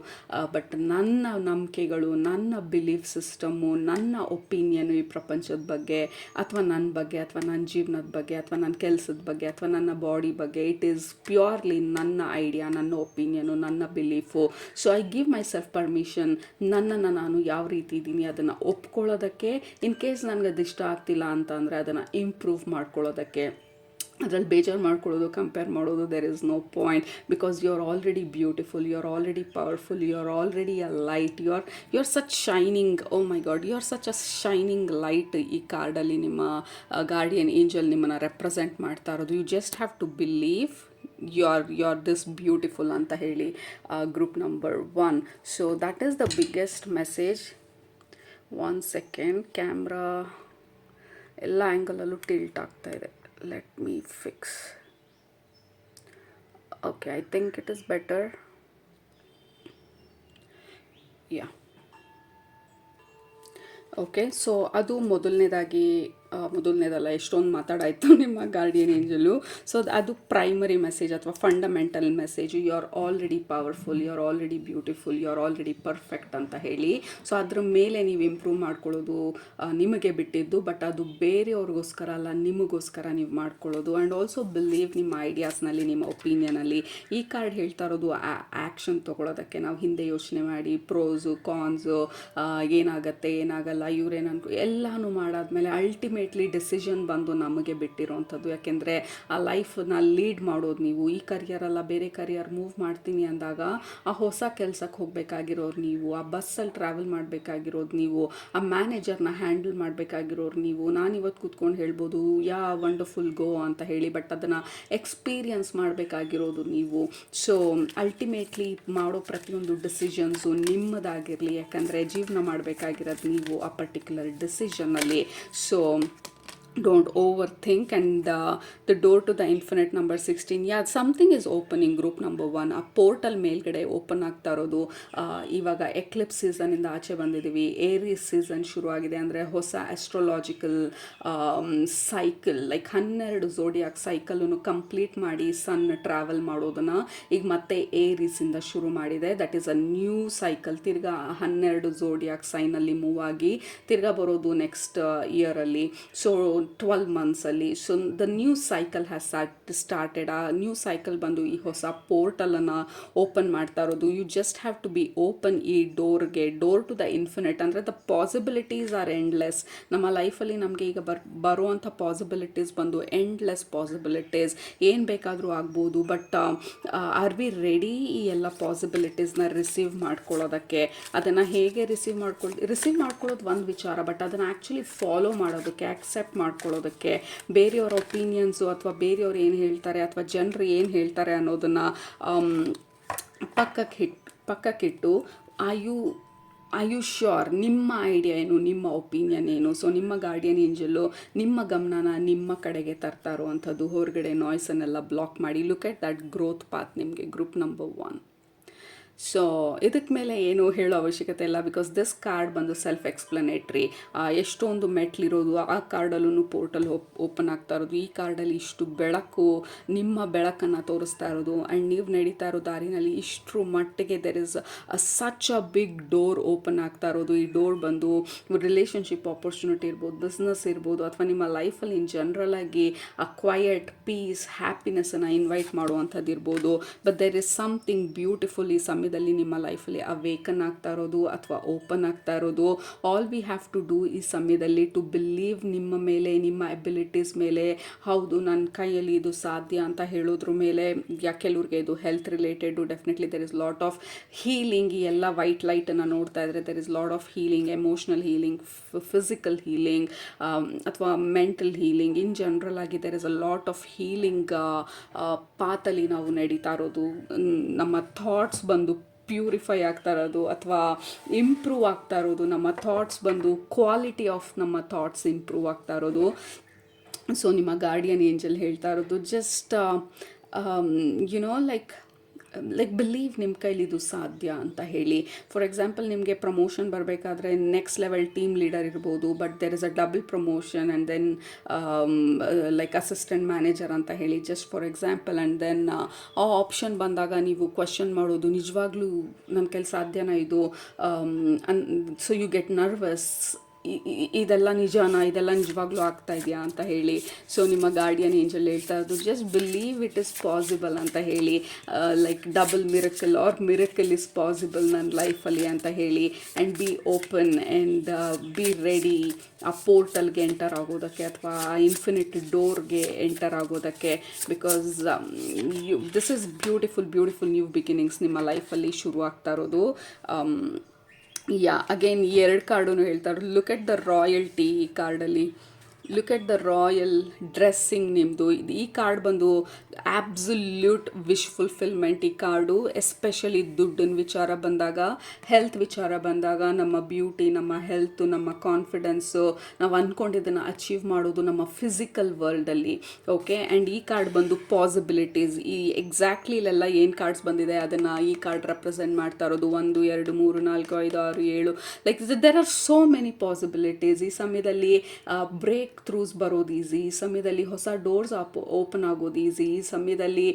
ಬಟ್ ನನ್ನ ನಂಬಿಕೆಗಳು, ನನ್ನ ಬಿಲೀಫ್ ಸಿಸ್ಟಮ್ಮು, ನನ್ನ ಒಪಿನಿಯನು ಈ ಪ್ರಪಂಚದ ಬಗ್ಗೆ, ಅಥವಾ ನನ್ನ ಬಗ್ಗೆ, ಅಥವಾ ನನ್ನ ಜೀವನದ ಬಗ್ಗೆ, ಅಥವಾ ನನ್ನ ಕೆಲಸದ ಬಗ್ಗೆ, ಅಥವಾ ನನ್ನ ಬಾಡಿ ಬಗ್ಗೆ, ಇಟ್ ಈಸ್ ಪ್ಯೂರ್ಲಿ ನನ್ನ ಐಡಿಯಾ, ನನ್ನ ಒಪಿನಿಯನು, ನನ್ನ belief. So I give my self permission ನನ್ನನ್ನು ನಾನು ಯಾವ ರೀತಿ ಇದ್ದೀನಿ ಅದನ್ನು ಒಪ್ಕೊಳ್ಳೋದಕ್ಕೆ. ಇನ್ ಕೇಸ್ ನನಗೆ ಅದು ಇಷ್ಟ ಆಗ್ತಿಲ್ಲ ಅಂತ ಅಂದರೆ ಅದನ್ನು ಇಂಪ್ರೂವ್ ಮಾಡ್ಕೊಳ್ಳೋದಕ್ಕೆ. ಅದರಲ್ಲಿ ಬೇಜಾರು ಮಾಡ್ಕೊಳ್ಳೋದು, ಕಂಪೇರ್ ಮಾಡೋದು, there is no point, because you are already beautiful, you are already powerful, you are already a light, you are such shining. Oh my god, you are such a shining light. ಈ ಕಾರ್ಡಲ್ಲಿ ನಿಮ್ಮ ಗಾರ್ಡಿಯನ್ ಏಂಜಲ್ ನಿಮ್ಮನ್ನು ರೆಪ್ರೆಸೆಂಟ್ ಮಾಡ್ತಾ ಇರೋದು. You just have to believe you are this beautiful ಅಂತ ಹೇಳಿ group number 1. So that is the biggest message. 1 second, camera ಎಲ್ಲ ಆ್ಯಂಗಲಲ್ಲೂ ಟಿಲ್ಟ್ ಆಗ್ತಾ ಇದೆ. Let me fix. Okay, I think it is better. Yeah. Okay, so ಅದು ಮೊದಲನೇದಲ್ಲ, ಎಷ್ಟೊಂದು ಮಾತಾಡಾಯಿತು ನಿಮ್ಮ ಗಾರ್ಡಿಯನ್ ಏಂಜಲು. ಸೊ ಅದು ಪ್ರೈಮರಿ ಮೆಸೇಜ್ ಅಥವಾ fundamental message, you are already powerful, you are already beautiful, you are already perfect ಅಂತ ಹೇಳಿ. ಸೊ ಅದ್ರ ಮೇಲೆ ನೀವು ಇಂಪ್ರೂವ್ ಮಾಡ್ಕೊಳ್ಳೋದು ನಿಮಗೆ ಬಿಟ್ಟಿದ್ದು, ಬಟ್ ಅದು ಬೇರೆಯವ್ರಿಗೋಸ್ಕರ ಅಲ್ಲ, ನಿಮಗೋಸ್ಕರ ನೀವು ಮಾಡ್ಕೊಳ್ಳೋದು. ಆ್ಯಂಡ್ ಆಲ್ಸೋ ಬಿಲೀವ್ ನಿಮ್ಮ ಐಡಿಯಾಸ್ನಲ್ಲಿ, ನಿಮ್ಮ ಒಪಿನಿಯನಲ್ಲಿ. ಈ ಕಾರ್ಡ್ ಹೇಳ್ತಾ ಇರೋದು ಆ್ಯಕ್ಷನ್ ತೊಗೊಳೋದಕ್ಕೆ. ನಾವು ಹಿಂದೆ ಯೋಚನೆ ಮಾಡಿ ಪ್ರೋಸು ಕಾನ್ಸು, ಏನಾಗತ್ತೆ ಏನಾಗಲ್ಲ, ಇವ್ರೇನು ಎಲ್ಲನೂ ಮಾಡಾದ್ಮೇಲೆ ಅಲ್ಟಿಮೇಟ್ಲಿ ಡಿಸಿಷನ್ ಬಂದು ನಮಗೆ ಬಿಟ್ಟಿರೋವಂಥದ್ದು. ಯಾಕೆಂದರೆ ಆ ಲೈಫನ್ನ ಲೀಡ್ ಮಾಡೋದು ನೀವು. ಈ ಕರಿಯರಲ್ಲ, ಬೇರೆ ಕರಿಯರ್ ಮೂವ್ ಮಾಡ್ತೀನಿ ಅಂದಾಗ ಆ ಹೊಸ ಕೆಲಸಕ್ಕೆ ಹೋಗಬೇಕಾಗಿರೋರು ನೀವು, ಆ ಬಸ್ಸಲ್ಲಿ ಟ್ರಾವೆಲ್ ಮಾಡಬೇಕಾಗಿರೋದು ನೀವು, ಆ ಮ್ಯಾನೇಜರ್ನ ಹ್ಯಾಂಡಲ್ ಮಾಡಬೇಕಾಗಿರೋರು ನೀವು. ನಾನಿವತ್ತು ಕೂತ್ಕೊಂಡು ಹೇಳ್ಬೋದು ಯಾ ವಂಡರ್ಫುಲ್ ಗೋ ಅಂತ ಹೇಳಿ, ಬಟ್ ಅದನ್ನು ಎಕ್ಸ್ಪೀರಿಯನ್ಸ್ ಮಾಡಬೇಕಾಗಿರೋದು ನೀವು. ಸೊ ಅಲ್ಟಿಮೇಟ್ಲಿ ಮಾಡೋ ಪ್ರತಿಯೊಂದು ಡಿಸಿಷನ್ಸು ನಿಮ್ಮದಾಗಿರಲಿ, ಯಾಕಂದರೆ ಜೀವನ ಮಾಡಬೇಕಾಗಿರೋದು ನೀವು ಆ ಪರ್ಟಿಕ್ಯುಲರ್ ಡಿಸಿಷನ್ನಲ್ಲಿ. So don't overthink. And the door to the infinite, number 16, yeah, something is opening. group number 1, ಆ ಪೋರ್ಟಲ್ ಮೇಲ್ಗಡೆ ಓಪನ್ ಆಗ್ತಾ ಇರೋದು. ಇವಾಗ ಎಕ್ಲಿಪ್ಸ್ ಸೀಸನಿಂದ ಆಚೆ ಬಂದಿದ್ದೀವಿ, ಏರೀಸ್ ಸೀಸನ್ ಶುರುವಾಗಿದೆ. ಅಂದರೆ ಹೊಸ ಆಸ್ಟ್ರೋಲಾಜಿಕಲ್ ಸೈಕಲ್, ಲೈಕ್ 12 ಝೋಡಿಯಾಕ್ ಸೈಕಲನ್ನು ಕಂಪ್ಲೀಟ್ ಮಾಡಿ ಸನ್ ಟ್ರಾವೆಲ್ ಮಾಡೋದನ್ನು ಈಗ ಮತ್ತೆ ಏರೀಸಿಂದ ಶುರು ಮಾಡಿದೆ. That is a new cycle. ತಿರ್ಗಾ 12 ಝೋಡಿಯಾಕ್ ಸೈನಲ್ಲಿ ಮೂವ್ ಆಗಿ ತಿರ್ಗಾ ಬರೋದು ನೆಕ್ಸ್ಟ್ ಇಯರಲ್ಲಿ. ಸೊ 12 ಮಂತ್ಸಲ್ಲಿ. So the new cycle has started. ಆ ನ್ಯೂ ಸೈಕಲ್ ಬಂದು ಈ ಹೊಸ ಪೋರ್ಟಲನ್ನು ಓಪನ್ ಮಾಡ್ತಾ ಇರೋದು. You just have to be open ಈ ಡೋರ್ಗೆ. ಡೋರ್ ಟು ದ ಇನ್ಫಿನಿಟ್ ಅಂದರೆ ದ ಪಾಸಿಬಿಲಿಟೀಸ್ ಆರ್ ಎಂಡ್ಲೆಸ್. ನಮ್ಮ ಲೈಫಲ್ಲಿ ನಮಗೆ ಈಗ ಬರುವಂಥ ಪಾಸಿಬಿಲಿಟೀಸ್ ಬಂದು ಎಂಡ್ಲೆಸ್ ಪಾಸಿಬಿಲಿಟೀಸ್. ಏನು ಬೇಕಾದರೂ ಆಗ್ಬೋದು. ಬಟ್ ಆರ್ ವಿ ರೆಡಿ ಈ ಎಲ್ಲ ಪಾಸಿಬಿಲಿಟೀಸ್ನ ರಿಸೀವ್ ಮಾಡ್ಕೊಳ್ಳೋದಕ್ಕೆ? ಅದನ್ನು ಹೇಗೆ ರಿಸೀವ್ ಮಾಡ್ಕೊಳ್ಳೋದು ಒಂದು ವಿಚಾರ, ಬಟ್ ಅದನ್ನು ಆ್ಯಕ್ಚುಲಿ ಫಾಲೋ ಮಾಡೋದಕ್ಕೆ, ಆಕ್ಸೆಪ್ಟ್ ಮಾಡ್ಕೊಳ್ಳೋದಕ್ಕೆ, ಬೇರೆಯವರ ಒಪಿನಿಯನ್ಸು ಅಥವಾ ಬೇರೆಯವ್ರು ಏನು ಹೇಳ್ತಾರೆ ಅಥವಾ ಜನರು ಏನು ಹೇಳ್ತಾರೆ ಅನ್ನೋದನ್ನು ಪಕ್ಕಕ್ಕಿಟ್ಟು ಐ ಯು ಶ್ಯೂರ್ ನಿಮ್ಮ ಐಡಿಯಾ ಏನು, ನಿಮ್ಮ ಒಪಿನಿಯನ್ ಏನು. ಸೊ ನಿಮ್ಮ ಗಾರ್ಡಿಯನ್ ಏಂಜಲ್ಲು ನಿಮ್ಮ ಗಮನನ ನಿಮ್ಮ ಕಡೆಗೆ ತರ್ತಾ ಇರುವಂಥದ್ದು. ಹೊರಗಡೆ ನಾಯ್ಸನ್ನೆಲ್ಲ ಬ್ಲಾಕ್ ಮಾಡಿ. Look at that growth path ನಿಮಗೆ ಗ್ರೂಪ್ ನಂಬರ್ 1. ಸೊ ಇದಕ್ಕೆ ಮೇಲೆ ಏನು ಹೇಳೋ ಅವಶ್ಯಕತೆ ಇಲ್ಲ, ಬಿಕಾಸ್ ದಿಸ್ ಕಾರ್ಡ್ ಬಂದು ಸೆಲ್ಫ್ ಎಕ್ಸ್ಪ್ಲನೇಟ್ರಿ. ಎಷ್ಟೊಂದು ಮೆಟ್ಲಿರೋದು, ಆ ಕಾರ್ಡಲ್ಲೂ ಪೋರ್ಟಲ್ ಓಪನ್ ಆಗ್ತಾ ಇರೋದು. ಈ ಕಾರ್ಡಲ್ಲಿ ಇಷ್ಟು ಬೆಳಕು, ನಿಮ್ಮ ಬೆಳಕನ್ನು ತೋರಿಸ್ತಾ ಇರೋದು. ಆ್ಯಂಡ್ ನೀವು ನಡೀತಾ ಇರೋ ದಾರಿನಲ್ಲಿ ಇಷ್ಟರ ಮಟ್ಟಿಗೆ there is such a big door open ಆಗ್ತಾ ಇರೋದು. ಈ ಡೋರ್ ಬಂದು ರಿಲೇಷನ್ಶಿಪ್ ಆಪರ್ಚುನಿಟಿ ಇರ್ಬೋದು, ಬಿಸ್ನೆಸ್ ಇರ್ಬೋದು, ಅಥವಾ ನಿಮ್ಮ ಲೈಫಲ್ಲಿ ಇನ್ ಜನರಲ್ ಆಗಿ ಆ ಕ್ವಯಟ್ ಪೀಸ್ ಹ್ಯಾಪಿನೆಸ್ಸನ್ನು ಇನ್ವೈಟ್ ಮಾಡುವಂಥದ್ದು ಇರ್ಬೋದು. But there is something beautiful ಈ ಸಮಯದಲ್ಲಿ ನಿಮ್ಮ ಲೈಫಲ್ಲಿ ಅವೇಕನ್ ಆಗ್ತಾ ಇರೋದು ಅಥವಾ ಓಪನ್ ಆಗ್ತಾ ಇರೋದು. All we have to do ಈ ಸಮಯದಲ್ಲಿ ಟು ಬಿಲೀವ್ ನಿಮ್ಮ ಮೇಲೆ, ನಿಮ್ಮ ಎಬಿಲಿಟೀಸ್ ಮೇಲೆ. ಹೌದು, ನನ್ನ ಕೈಯಲ್ಲಿ ಇದು ಸಾಧ್ಯ ಅಂತ ಹೇಳೋದ್ರ ಮೇಲೆ. ಕೆಲವ್ರಿಗೆ ಇದು health related, definitely there is lot of healing. ಈ ಎಲ್ಲ ವೈಟ್ ಲೈಟನ್ನು ನೋಡ್ತಾ ಇದ್ರೆ there is lot of healing, emotional healing, physical healing ಅಥವಾ ಮೆಂಟಲ್ ಹೀಲಿಂಗ್. ಇನ್ ಜನರಲ್ ಆಗಿ there is a lot of healing ಪಾತಲ್ಲಿ ನಾವು ನಡೀತಾ ಇರೋದು. ನಮ್ಮ ಥಾಟ್ಸ್ ಬಂದು ಪ್ಯೂರಿಫೈ ಆಗ್ತಾ ಇರೋದು ಅಥವಾ ಇಂಪ್ರೂವ್ ಆಗ್ತಾ ಇರೋದು. ನಮ್ಮ ಥಾಟ್ಸ್ ಬಂದು ಕ್ವಾಲಿಟಿ ಆಫ್ ನಮ್ಮ ಥಾಟ್ಸ್ ಇಂಪ್ರೂವ್ ಆಗ್ತಾ ಇರೋದು. ಸೊ ನಿಮ್ಮ ಗಾರ್ಡಿಯನ್ ಏಂಜಲ್ ಹೇಳ್ತಾ ಇರೋದು ಜಸ್ಟ್ ಲೈಕ್ ಬಿಲೀವ್ ನಿಮ್ಮ ಕೈಲಿ ಇದು ಸಾಧ್ಯ ಅಂತ ಹೇಳಿ. ಫಾರ್ ಎಕ್ಸಾಂಪಲ್, ನಿಮಗೆ ಪ್ರಮೋಷನ್ ಬರಬೇಕಾದ್ರೆ ನೆಕ್ಸ್ಟ್ ಲೆವೆಲ್ ಟೀಮ್ ಲೀಡರ್ ಇರ್ಬೋದು, but there is a double promotion and then like assistant manager ಅಂತ ಹೇಳಿ, just for example. And then ಆ ಆಪ್ಷನ್ ಬಂದಾಗ ನೀವು ಕ್ವಶನ್ ಮಾಡೋದು, ನಿಜವಾಗ್ಲೂ ನನ್ನ ಕೈಲಿ ಸಾಧ್ಯನಾ ಇದು? So you get nervous. ಇದೆಲ್ಲ ನಿಜಾನಾ, ಇದೆಲ್ಲ ನಿಜವಾಗ್ಲೂ ಆಗ್ತಾ ಇದೆಯಾ ಅಂತ ಹೇಳಿ. ಸೊ ನಿಮ್ಮ ಗಾರ್ಡಿಯನ್ ಏಂಜಲ್ ಹೇಳ್ತಾ ಇರೋದು just believe it is possible ಅಂತ ಹೇಳಿ. Like double miracle or miracle is possible ನನ್ನ ಲೈಫಲ್ಲಿ ಅಂತ ಹೇಳಿ. And be open and be ready ಆ ಪೋರ್ಟಲ್ಗೆ ಎಂಟರ್ ಆಗೋದಕ್ಕೆ ಅಥವಾ ಆ ಇನ್ಫಿನಿಟ್ ಡೋರ್ಗೆ ಎಂಟರ್ ಆಗೋದಕ್ಕೆ. Because this is beautiful new beginnings ನಿಮ್ಮ ಲೈಫಲ್ಲಿ ಶುರು ಆಗ್ತಾ ಇರೋದು. ಅಗೇನ್ ಈ 2 ಕಾರ್ಡೂ ಹೇಳ್ತಾರೆ. ಲುಕ್ ಎಟ್ ದ ರಾಯಲ್ಟಿ ಈ ಕಾರ್ಡಲ್ಲಿ. Look at the royal dressing ನಿಮ್ಮದು. ಈ ಕಾರ್ಡ್ ಬಂದು ಆಬ್ಸಲ್ಯೂಟ್ ವಿಶ್ ಫುಲ್ಫಿಲ್ಮೆಂಟ್. ಈ ಕಾರ್ಡು ಎಸ್ಪೆಷಲಿ ದುಡ್ಡಿನ ವಿಚಾರ ಬಂದಾಗ, ಹೆಲ್ತ್ ವಿಚಾರ ಬಂದಾಗ, ನಮ್ಮ ಬ್ಯೂಟಿ, ನಮ್ಮ ಹೆಲ್ತು, ನಮ್ಮ ಕಾನ್ಫಿಡೆನ್ಸು, ನಾವು ಅಂದ್ಕೊಂಡಿದ್ದನ್ನು ಅಚೀವ್ ಮಾಡೋದು ನಮ್ಮ ಫಿಸಿಕಲ್ ವರ್ಲ್ಡಲ್ಲಿ. ಓಕೆ, ಆ್ಯಂಡ್ ಈ ಕಾರ್ಡ್ ಬಂದು ಪಾಸಿಬಿಲಿಟೀಸ್. ಈ ಎಕ್ಸಾಕ್ಟ್ಲಿ ಇಲ್ಲೆಲ್ಲ ಏನು ಕಾರ್ಡ್ಸ್ ಬಂದಿದೆ ಅದನ್ನು ಈ ಕಾರ್ಡ್ ರೆಪ್ರೆಸೆಂಟ್ ಮಾಡ್ತಾ ಇರೋದು. 1 2 3 4 5 6 7 like there are so many possibilities. ಈ ಸಮಯದಲ್ಲಿ ಬ್ರೇಕ್ ಥ್ರೂಸ್ ಬರೋದು ಈಸಿ. ಈ ಸಮಯದಲ್ಲಿ ಹೊಸ ಡೋರ್ಸ್ ಓಪನ್ ಆಗೋದು ಈಸಿ. ಈ ಸಮಯದಲ್ಲಿ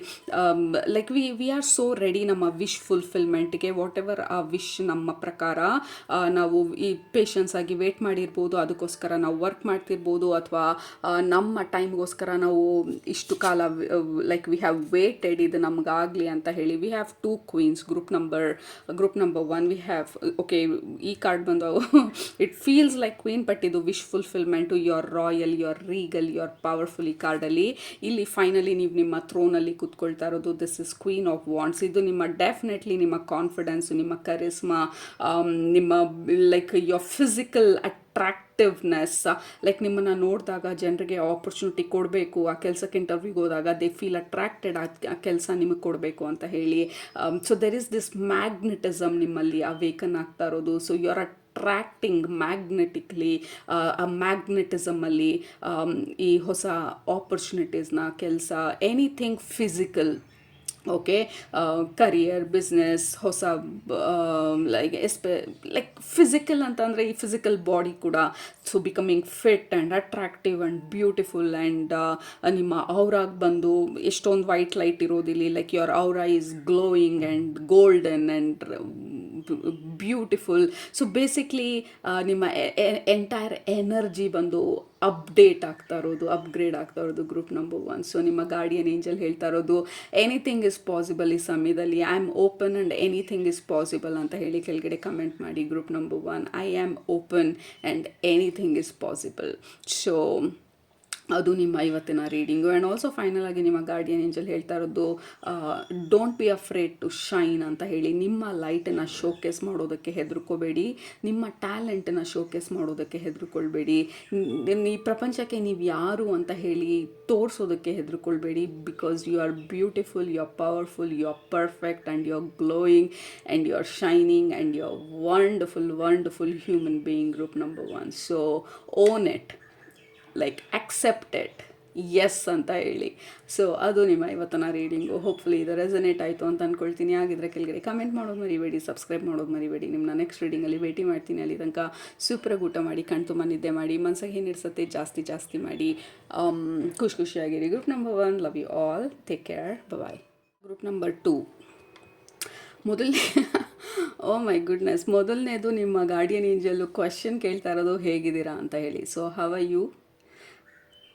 like we are so ready ನಮ್ಮ ವಿಶ್ ಫುಲ್ಫಿಲ್ಮೆಂಟ್ಗೆ. ವಾಟ್ ಎವರ್ ಆ ವಿಶ್ ನಮ್ಮ ಪ್ರಕಾರ ನಾವು ಈ ಪೇಷನ್ಸ್ ಆಗಿ ವೇಟ್ ಮಾಡಿರ್ಬೋದು, ಅದಕ್ಕೋಸ್ಕರ ನಾವು ವರ್ಕ್ ಮಾಡ್ತಿರ್ಬೋದು, ಅಥವಾ ನಮ್ಮ ಟೈಮ್ಗೋಸ್ಕರ ನಾವು ಇಷ್ಟು ಕಾಲ ಲೈಕ್ ವಿ ಹ್ಯಾವ್ ವೇಟೆಡ್ ಇದು ನಮಗಾಗಲಿ ಅಂತ ಹೇಳಿ. We have 2 queens. Group number 1 we have okay. ಈ ಕಾರ್ಡ್ ಬಂದು it feels like queen, but ಇದು wish fulfilment. Your royal, your regal, your powerful. ಈ ಕಾರ್ಡಲ್ಲಿ ಇಲ್ಲಿ ಫೈನಲಿ ನೀವು ನಿಮ್ಮ ಥ್ರೋನಲ್ಲಿ ಕೂತ್ಕೊಳ್ತಾ ಇರೋದು. This is queen of wands. ಇದು ನಿಮ್ಮ ಡೆಫಿನೆಟ್ಲಿ ನಿಮ್ಮ ಕಾನ್ಫಿಡೆನ್ಸು, ನಿಮ್ಮ ಕರಿಸ್ಮಾ, ನಿಮ್ಮ like your physical attractiveness. Like ನಿಮ್ಮನ್ನು ನೋಡಿದಾಗ ಜನರಿಗೆ ಆಪರ್ಚುನಿಟಿ ಕೊಡಬೇಕು, ಆ ಕೆಲಸಕ್ಕೆ ಇಂಟರ್ವ್ಯೂಗೆ ಹೋದಾಗ ದೇ ಫೀಲ್ ಅಟ್ರಾಕ್ಟೆಡ್, ಆ ಕೆಲಸ ನಿಮಗೆ ಕೊಡಬೇಕು ಅಂತ ಹೇಳಿ. So there is this magnetism ನಿಮ್ಮಲ್ಲಿ ಅವೇಕನ್ ಆಗ್ತಾ ಇರೋದು. So you are attracting magnetically. ಆ ಮ್ಯಾಗ್ನೆಟಿಸಮಲ್ಲಿ ಈ ಹೊಸ ಆಪರ್ಚುನಿಟೀಸ್ನ, ಕೆಲಸ, anything physical. Okay, career, business, ಹೊಸ ಲೈಕ್ ಫಿಸಿಕಲ್ ಅಂತಂದರೆ ಈ ಫಿಸಿಕಲ್ ಬಾಡಿ ಕೂಡ. So becoming fit and attractive and beautiful. And ನಿಮ್ಮ ಔರಾಗೆ ಬಂದು ಎಷ್ಟೊಂದು ವೈಟ್ ಲೈಟ್ ಇರೋದಿಲ್ಲ. Like your aura is glowing and golden and beautiful. So basically ನಿಮ್ಮ ಎಂಟೈರ್ ಎನರ್ಜಿ ಬಂದು ಅಪ್ಡೇಟ್ ಆಗ್ತಾ ಇರೋದು, ಅಪ್ಗ್ರೇಡ್ ಆಗ್ತಾ ಇರೋದು. Group number 1. ಸೊ ನಿಮ್ಮ ಗಾರ್ಡಿಯನ್ ಏಂಜಲ್ ಹೇಳ್ತಾ ಇರೋದು ಎನಿಥಿಂಗ್ ಇಸ್ ಪಾಸಿಬಲ್. ಈ ಸಮಯದಲ್ಲಿ I am open and anything is possible ಅಂತ ಹೇಳಿ ಕೆಳಗಡೆ ಕಮೆಂಟ್ ಮಾಡಿ. Group number 1, I am open and anything is possible. So ಅದು ನಿಮ್ಮ ಇವತ್ತಿನ ರೀಡಿಂಗು. ಆ್ಯಂಡ್ ಆಲ್ಸೋ ಫೈನಲ್ ಆಗಿ ನಿಮ್ಮ ಗಾರ್ಡಿಯನ್ ಏಂಜಲ್ ಹೇಳ್ತಾ ಇರೋದು don't be afraid to shine ಅಂತ ಹೇಳಿ. ನಿಮ್ಮ ಲೈಟನ್ನು ಶೋಕೇಸ್ ಮಾಡೋದಕ್ಕೆ ಹೆದರ್ಕೋಬೇಡಿ, ನಿಮ್ಮ ಟ್ಯಾಲೆಂಟನ್ನು ಶೋಕೇಸ್ ಮಾಡೋದಕ್ಕೆ ಹೆದರ್ಕೊಳ್ಬೇಡಿ, ಈ ಪ್ರಪಂಚಕ್ಕೆ ನೀವು ಯಾರು ಅಂತ ಹೇಳಿ ತೋರಿಸೋದಕ್ಕೆ ಹೆದರ್ಕೊಳ್ಬೇಡಿ. Because you are beautiful, you are powerful, you are perfect and you are glowing and you are shining and you are wonderful human being. Group number 1. So own it, like accept it, yes ಅಂತ ಹೇಳಿ. ಸೊ ಅದು ನಿಮ್ಮ ಇವತ್ತಿನ ರೀಡಿಂಗು. ಹೋಪ್ಫುಲಿ ಇದು ರೆಸನೇಟ್ ಆಯಿತು ಅಂತ ಅಂದ್ಕೊಳ್ತೀನಿ. ಆಗಿದ್ರೆ ಕೆಳಗಡೆ ಕಮೆಂಟ್ ಮಾಡೋದು ಮರಿಬೇಡಿ, ಸಬ್ಸ್ಕ್ರೈಬ್ ಮಾಡೋದು ಮರಿಬೇಡಿ. ನಿಮ್ಮನ್ನ ನೆಕ್ಸ್ಟ್ ರೀಡಿಂಗಲ್ಲಿ ಭೇಟಿ ಮಾಡ್ತೀನಿ. ಅಲ್ಲಿ ತನಕ ಸೂಪರಾಗಿ ಊಟ ಮಾಡಿ, ಕಣ್ತುಂಬ ನಿದ್ದೆ ಮಾಡಿ, ಮನಸ್ಸಿಗೆ ಏನಿಡ್ಸತ್ತೆ ಜಾಸ್ತಿ ಮಾಡಿ, ಖುಷಿಯಾಗಿರಿ. Group number 1, love you all, take care, bye. Group number 2, ಮೊದಲನೇ ಓ ಮೈ ಗುಡ್ನೆಸ್, ಮೊದಲನೇದು ನಿಮ್ಮ ಗಾರ್ಡಿಯನ್ ಏಂಜಲ್ಲು ಕ್ವೆಶ್ಚನ್ ಕೇಳ್ತಾ ಇರೋದು ಹೇಗಿದ್ದೀರಾ ಅಂತ ಹೇಳಿ. So how are you?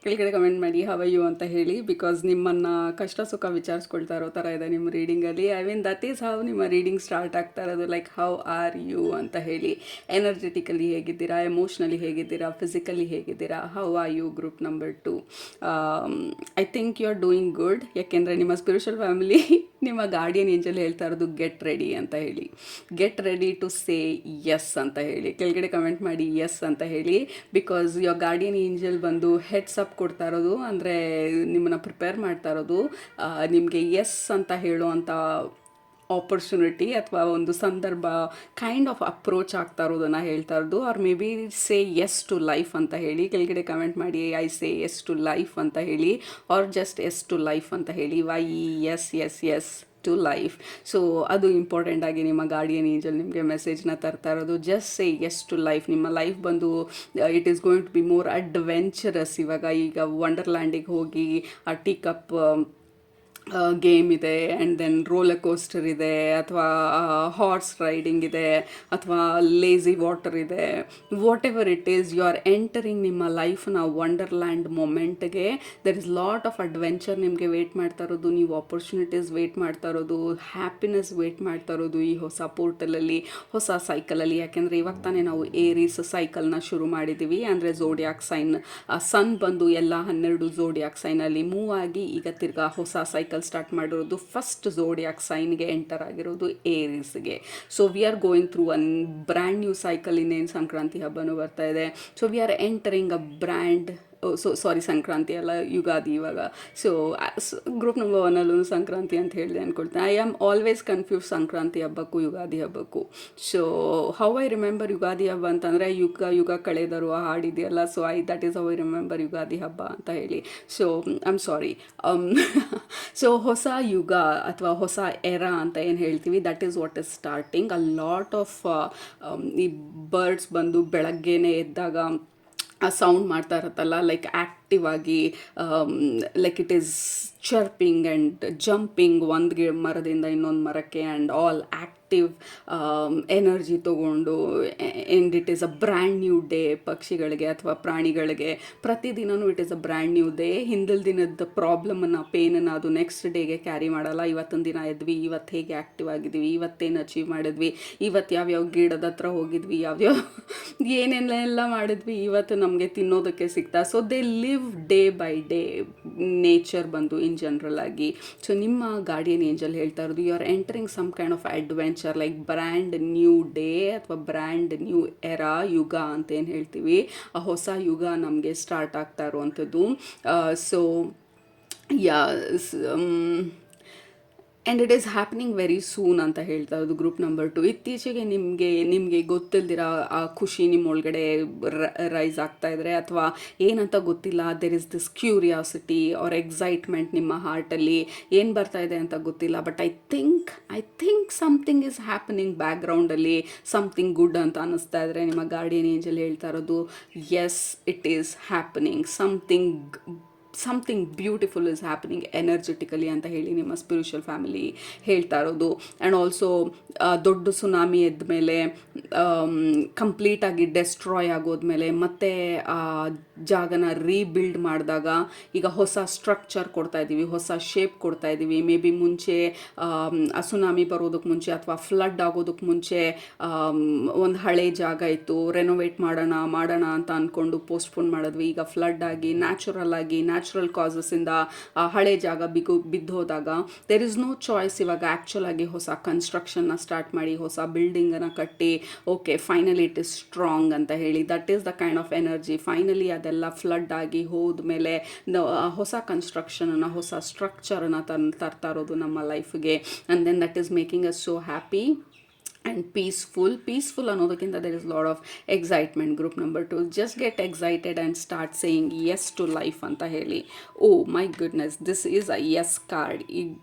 ಕೆಳಗಡೆ ಕಮೆಂಟ್ ಮಾಡಿ ಹವ್ ಆರ್ ಯು ಅಂತ ಹೇಳಿ. ಬಿಕಾಸ್ ನಿಮ್ಮನ್ನು ಕಷ್ಟ ಸುಖ ವಿಚಾರಿಸ್ಕೊಳ್ತಾ ಇರೋ ಥರ ಇದೆ ನಿಮ್ಮ ರೀಡಿಂಗಲ್ಲಿ. I mean that is how ನಿಮ್ಮ ರೀಡಿಂಗ್ ಸ್ಟಾರ್ಟ್ ಆಗ್ತಾ ಇರೋದು. ಲೈಕ್ ಹೌ ಆರ್ ಯು ಅಂತ ಹೇಳಿ. ಎನರ್ಜೆಟಿಕಲಿ ಹೇಗಿದ್ದೀರಾ, ಎಮೋಷ್ನಲಿ ಹೇಗಿದ್ದೀರಾ, ಫಿಸಿಕಲಿ ಹೇಗಿದ್ದೀರಾ, how are you? Group number 2, I think you are doing good. ಯಾಕೆಂದರೆ ನಿಮ್ಮ ಸ್ಪಿರಿಚುವಲ್ ಫ್ಯಾಮಿಲಿ ನಿಮ್ಮ ಗಾರ್ಡಿಯನ್ ಏಂಜಲ್ ಹೇಳ್ತಾ ಇರೋದು ಗೆಟ್ ರೆಡಿ ಅಂತ ಹೇಳಿ. Get ready to say yes ಅಂತ ಹೇಳಿ. ಕೆಳಗಡೆ ಕಮೆಂಟ್ ಮಾಡಿ ಎಸ್ ಅಂತ ಹೇಳಿ. ಬಿಕಾಸ್ ಯುವರ್ ಗಾರ್ಡಿಯನ್ ಏಂಜಲ್ ಬಂದು ಹೆಡ್ಸ್ ಅಪ್ ಕೊಡ್ತಾ ಇರೋದು, ಅಂದರೆ ನಿಮ್ಮನ್ನು ಪ್ರಿಪೇರ್ ಮಾಡ್ತಾ ಇರೋದು ನಿಮಗೆ ಎಸ್ ಅಂತ ಹೇಳುವಂಥ ಆಪರ್ಚುನಿಟಿ ಅಥವಾ ಒಂದು ಸಂದರ್ಭ ಕೈಂಡ್ ಆಫ್ ಅಪ್ರೋಚ್ ಆಗ್ತಾ ಇರೋದನ್ನು ಹೇಳ್ತಾ ಇರೋದು. Or maybe say yes to life ಅಂತ ಹೇಳಿ. ಕೆಳಗಡೆ ಕಮೆಂಟ್ ಮಾಡಿ I say yes to life ಅಂತ ಹೇಳಿ, or just yes to life ಅಂತ ಹೇಳಿ. Why yes to life. So ಅದು ಇಂಪಾರ್ಟೆಂಟ್ ಆಗಿ ನಿಮ್ಮ ಗಾರ್ಡಿಯನ್ ಏಂಜಲ್ ನಿಮಗೆ ಮೆಸೇಜ್ನ ತರ್ತಾ ಇರೋದು. Just say yes to life. ನಿಮ್ಮ ಲೈಫ್ ಬಂದು it is going to be more adventurous. ಈಗ ವಂಡರ್ಲ್ಯಾಂಡಿಗೆ ಹೋಗಿ ಆ ಟೀ ಕಪ್ ಗೇಮ್ ಇದೆ, ಆ್ಯಂಡ್ ದೆನ್ ರೋಲರ್ ಕೋಸ್ಟರ್ ಇದೆ, ಅಥವಾ ಹಾರ್ಸ್ ರೈಡಿಂಗ್ ಇದೆ, ಅಥವಾ ಲೇಝಿ ವಾಟರ್ ಇದೆ. Whatever it is, you are entering ನಿಮ್ಮ ಲೈಫ್ನ ವಂಡರ್ಲ್ಯಾಂಡ್ ಮೊಮೆಂಟ್ಗೆ. There is lot of adventure ನಿಮಗೆ ವೇಟ್ ಮಾಡ್ತಾ ಇರೋದು, ನೀವು ಆಪರ್ಚುನಿಟೀಸ್ ವೇಟ್ ಮಾಡ್ತಾ ಇರೋದು, ಹ್ಯಾಪಿನೆಸ್ ವೇಟ್ ಮಾಡ್ತಾ ಇರೋದು ಈ ಹೊಸ ಪೋರ್ಟಲಲ್ಲಿ, ಹೊಸ ಸೈಕಲಲ್ಲಿ. ಯಾಕೆಂದರೆ ಇವಾಗ ತಾನೇ ನಾವು ಏರೀಸ್ ಸೈಕಲ್ನ ಶುರು ಮಾಡಿದ್ದೀವಿ. ಅಂದರೆ ಝೋಡಿಯಾಕ್ ಸೈನ್, ಸನ್ ಬಂದು ಎಲ್ಲ 12 ಝೋಡಿಯಾಕ್ ಸೈನಲ್ಲಿ ಮೂವ್ ಆಗಿ ಈಗ ತಿರ್ಗಾ ಹೊಸ ಸೈಕಲ್ ಸೈಕಲ್ ಸ್ಟಾರ್ಟ್ ಮಾಡಿರೋದು ಫಸ್ಟ್ ಝೋಡಿಯಾಕ್ ಸೈನ್ಗೆ ಎಂಟರ್ ಆಗಿರೋದು ಏರೀಸ್ಗೆ. So we are going through one brand new cycle. ಇನ್ನೇನು ಸಂಕ್ರಾಂತಿ ಹಬ್ಬನೂ ಬರ್ತಾ ಇದೆ. So we are entering a brand, sorry Sankranti ಅಲ್ಲ, ಯುಗಾದಿ ಇವಾಗ. ಸೊ ಗ್ರೂಪ್ ನಂಬರ್ 1ಅಲ್ಲೂ ಸಂಕ್ರಾಂತಿ ಅಂತ ಹೇಳಿದೆ ಅಂದ್ಕೊಳ್ತೇನೆ. I am always confuse Sankranti ಹಬ್ಬಕ್ಕೂ ಯುಗಾದಿ ಹಬ್ಬಕ್ಕೂ. So how I remember Ugadi ಹಬ್ಬ ಅಂತಂದರೆ ಯುಗ ಯುಗ ಕಳೆದರು ಆ ಹಾಡಿದೆಯಲ್ಲ, so that is how I remember Ugadi ಹಬ್ಬ ಅಂತ ಹೇಳಿ. So I am sorry. So ಹೊಸ ಯುಗ ಅಥವಾ ಹೊಸ ಎರಾ ಅಂತ ಏನು ಹೇಳ್ತೀವಿ, that is what is starting. A lot of ಈ ಬರ್ಡ್ಸ್ ಬಂದು ಬೆಳಗ್ಗೆನೇ ಎದ್ದಾಗ ಆ ಸೌಂಡ್ ಮಾಡ್ತಾ ಇರುತ್ತಲ್ಲ, ಲೈಕ್ ಆ್ಯಕ್ಟಿವ್ ಆಗಿ, like it is chirping and jumping ಒಂದು ಮರದಿಂದ ಇನ್ನೊಂದು ಮರಕ್ಕೆ, ಆ್ಯಂಡ್ ಆಲ್ ಆ್ಯಕ್ಟಿವ್ ಎನರ್ಜಿ ತೊಗೊಂಡು, and it is a brand new day. ಪಕ್ಷಿಗಳಿಗೆ ಅಥವಾ ಪ್ರಾಣಿಗಳಿಗೆ ಪ್ರತಿದಿನವೂ it is a brand new day. ಹಿಂದಿನ ದಿನದ ಪ್ರಾಬ್ಲಮನ್ನು, ಪೇನನ್ನು ಅದು ನೆಕ್ಸ್ಟ್ ಡೇಗೆ ಕ್ಯಾರಿ ಮಾಡಲ್ಲ. ಇವತ್ತೊಂದು ದಿನ ಎದ್ವಿ, ಇವತ್ತು ಹೇಗೆ ಆ್ಯಕ್ಟಿವ್ ಆಗಿದ್ವಿ, ಇವತ್ತೇನು ಅಚೀವ್ ಮಾಡಿದ್ವಿ, ಇವತ್ತು ಯಾವ್ಯಾವ ಗಿಡದ ಹತ್ರ ಹೋಗಿದ್ವಿ, ಯಾವ್ಯಾವ ಏನೇನೆಲ್ಲ ಮಾಡಿದ್ವಿ, ಇವತ್ತು ನಮಗೆ ತಿನ್ನೋದಕ್ಕೆ ಸಿಗ್ತಾ. So they live day by day, nature ಬಂದು ಇನ್ ಜನರಲ್ ಆಗಿ. ಸೊ ನಿಮ್ಮ ಗಾರ್ಡಿಯನ್ ಏಂಜಲ್ ಹೇಳ್ತಾ ಇರೋದು, you are entering some kind of adventure, like brand new day ಅಥವಾ ಬ್ರ್ಯಾಂಡ್ ನ್ಯೂ ಎರಾ, ಯುಗ ಅಂತ ಏನು ಹೇಳ್ತೀವಿ, ಆ ಹೊಸ ಯುಗ ನಮಗೆ ಸ್ಟಾರ್ಟ್ ಆಗ್ತಾ ಇರುವಂಥದ್ದು. So yeah, and it is happening very soon ಅಂತ ಹೇಳ್ತಾ ಇರೋದು ಗ್ರೂಪ್ ನಂಬರ್ 2. ಇತ್ತೀಚೆಗೆ ನಿಮಗೆ ಗೊತ್ತಿಲ್ದಿರ ಆ ಖುಷಿ ನಿಮ್ಮ ಒಳಗಡೆ ರೈಸ್ ಆಗ್ತಾ ಇದ್ರೆ, ಅಥವಾ ಏನಂತ ಗೊತ್ತಿಲ್ಲ, there is this curiosity or excitement ನಿಮ್ಮ ಹಾರ್ಟಲ್ಲಿ ಏನು ಬರ್ತಾ ಇದೆ ಅಂತ ಗೊತ್ತಿಲ್ಲ. But I think something is happening ಬ್ಯಾಕ್ಗ್ರೌಂಡಲ್ಲಿ, ಸಮಥಿಂಗ್ ಗುಡ್ ಅಂತ ಅನ್ನಿಸ್ತಾ ಇದ್ರೆ, ನಿಮ್ಮ ಗಾರ್ಡಿಯನ್ ಏಂಜಲ್ ಹೇಳ್ತಾ ಇರೋದು, yes it is happening, something beautiful is happening energetically ಅಂತ ಹೇಳಿ ನಿಮ್ಮ ಸ್ಪಿರಿಚುವಲ್ ಫ್ಯಾಮಿಲಿ ಹೇಳ್ತಾ ಇರೋದು. ಆ್ಯಂಡ್ ಆಲ್ಸೋ ದೊಡ್ಡ ಸುನಾಮಿ ಎದ್ಮೇಲೆ, ಕಂಪ್ಲೀಟಾಗಿ ಡೆಸ್ಟ್ರಾಯ್ ಆಗೋದ್ಮೇಲೆ ಮತ್ತೆ ಆ ಜಾಗನ ರೀಬಿಲ್ಡ್ ಮಾಡಿದಾಗ ಈಗ ಹೊಸ ಸ್ಟ್ರಕ್ಚರ್ ಕೊಡ್ತಾ ಇದ್ದೀವಿ, ಹೊಸ ಶೇಪ್ ಕೊಡ್ತಾ ಇದ್ದೀವಿ. ಮೇ ಬಿ ಮುಂಚೆ ಆ ಸುನಾಮಿ ಬರೋದಕ್ಕೆ ಮುಂಚೆ ಅಥವಾ ಫ್ಲಡ್ ಆಗೋದಕ್ಕೆ ಮುಂಚೆ ಒಂದು ಹಳೆ ಜಾಗ ಇತ್ತು, ರೆನೋವೇಟ್ ಮಾಡೋಣ ಅಂತ ಅಂದ್ಕೊಂಡು ಪೋಸ್ಟ್ಪೋನ್ ಮಾಡಿದ್ವಿ. ಈಗ ಫ್ಲಡ್ ಆಗಿ ನ್ಯಾಚುರಲ್ ಕಾಸಸ್ಸಿಂದ ಆ ಹಳೆ ಜಾಗ ಬಿದ್ದೋದಾಗ ದೇರ್ ಇಸ್ ನೋ ಚಾಯ್ಸ್. ಇವಾಗ ಆ್ಯಕ್ಚುಲ್ ಆಗಿ ಹೊಸ ಕನ್ಸ್ಟ್ರಕ್ಷನ್ನ ಸ್ಟಾರ್ಟ್ ಮಾಡಿ, ಹೊಸ ಬಿಲ್ಡಿಂಗನ್ನು ಕಟ್ಟಿ, okay finally it is strong ಅಂತ ಹೇಳಿ, that is the kind of energy. Finally ಅದೆಲ್ಲ ಫ್ಲಡ್ ಆಗಿ ಹೋದ್ಮೇಲೆ ಹೊಸ ಕನ್ಸ್ಟ್ರಕ್ಷನನ್ನು, ಹೊಸ ಸ್ಟ್ರಕ್ಚರನ್ನು ತರ್ತಾ ಇರೋದು ನಮ್ಮ ಲೈಫ್ಗೆ. And then that is making us so happy and peaceful ಅನ್ನೋದಕ್ಕಿಂತ there is a lot of excitement. Group number 2, just get excited and start saying yes to life ಅಂತ ಹೇಳಿ. Oh my goodness, this is a yes card.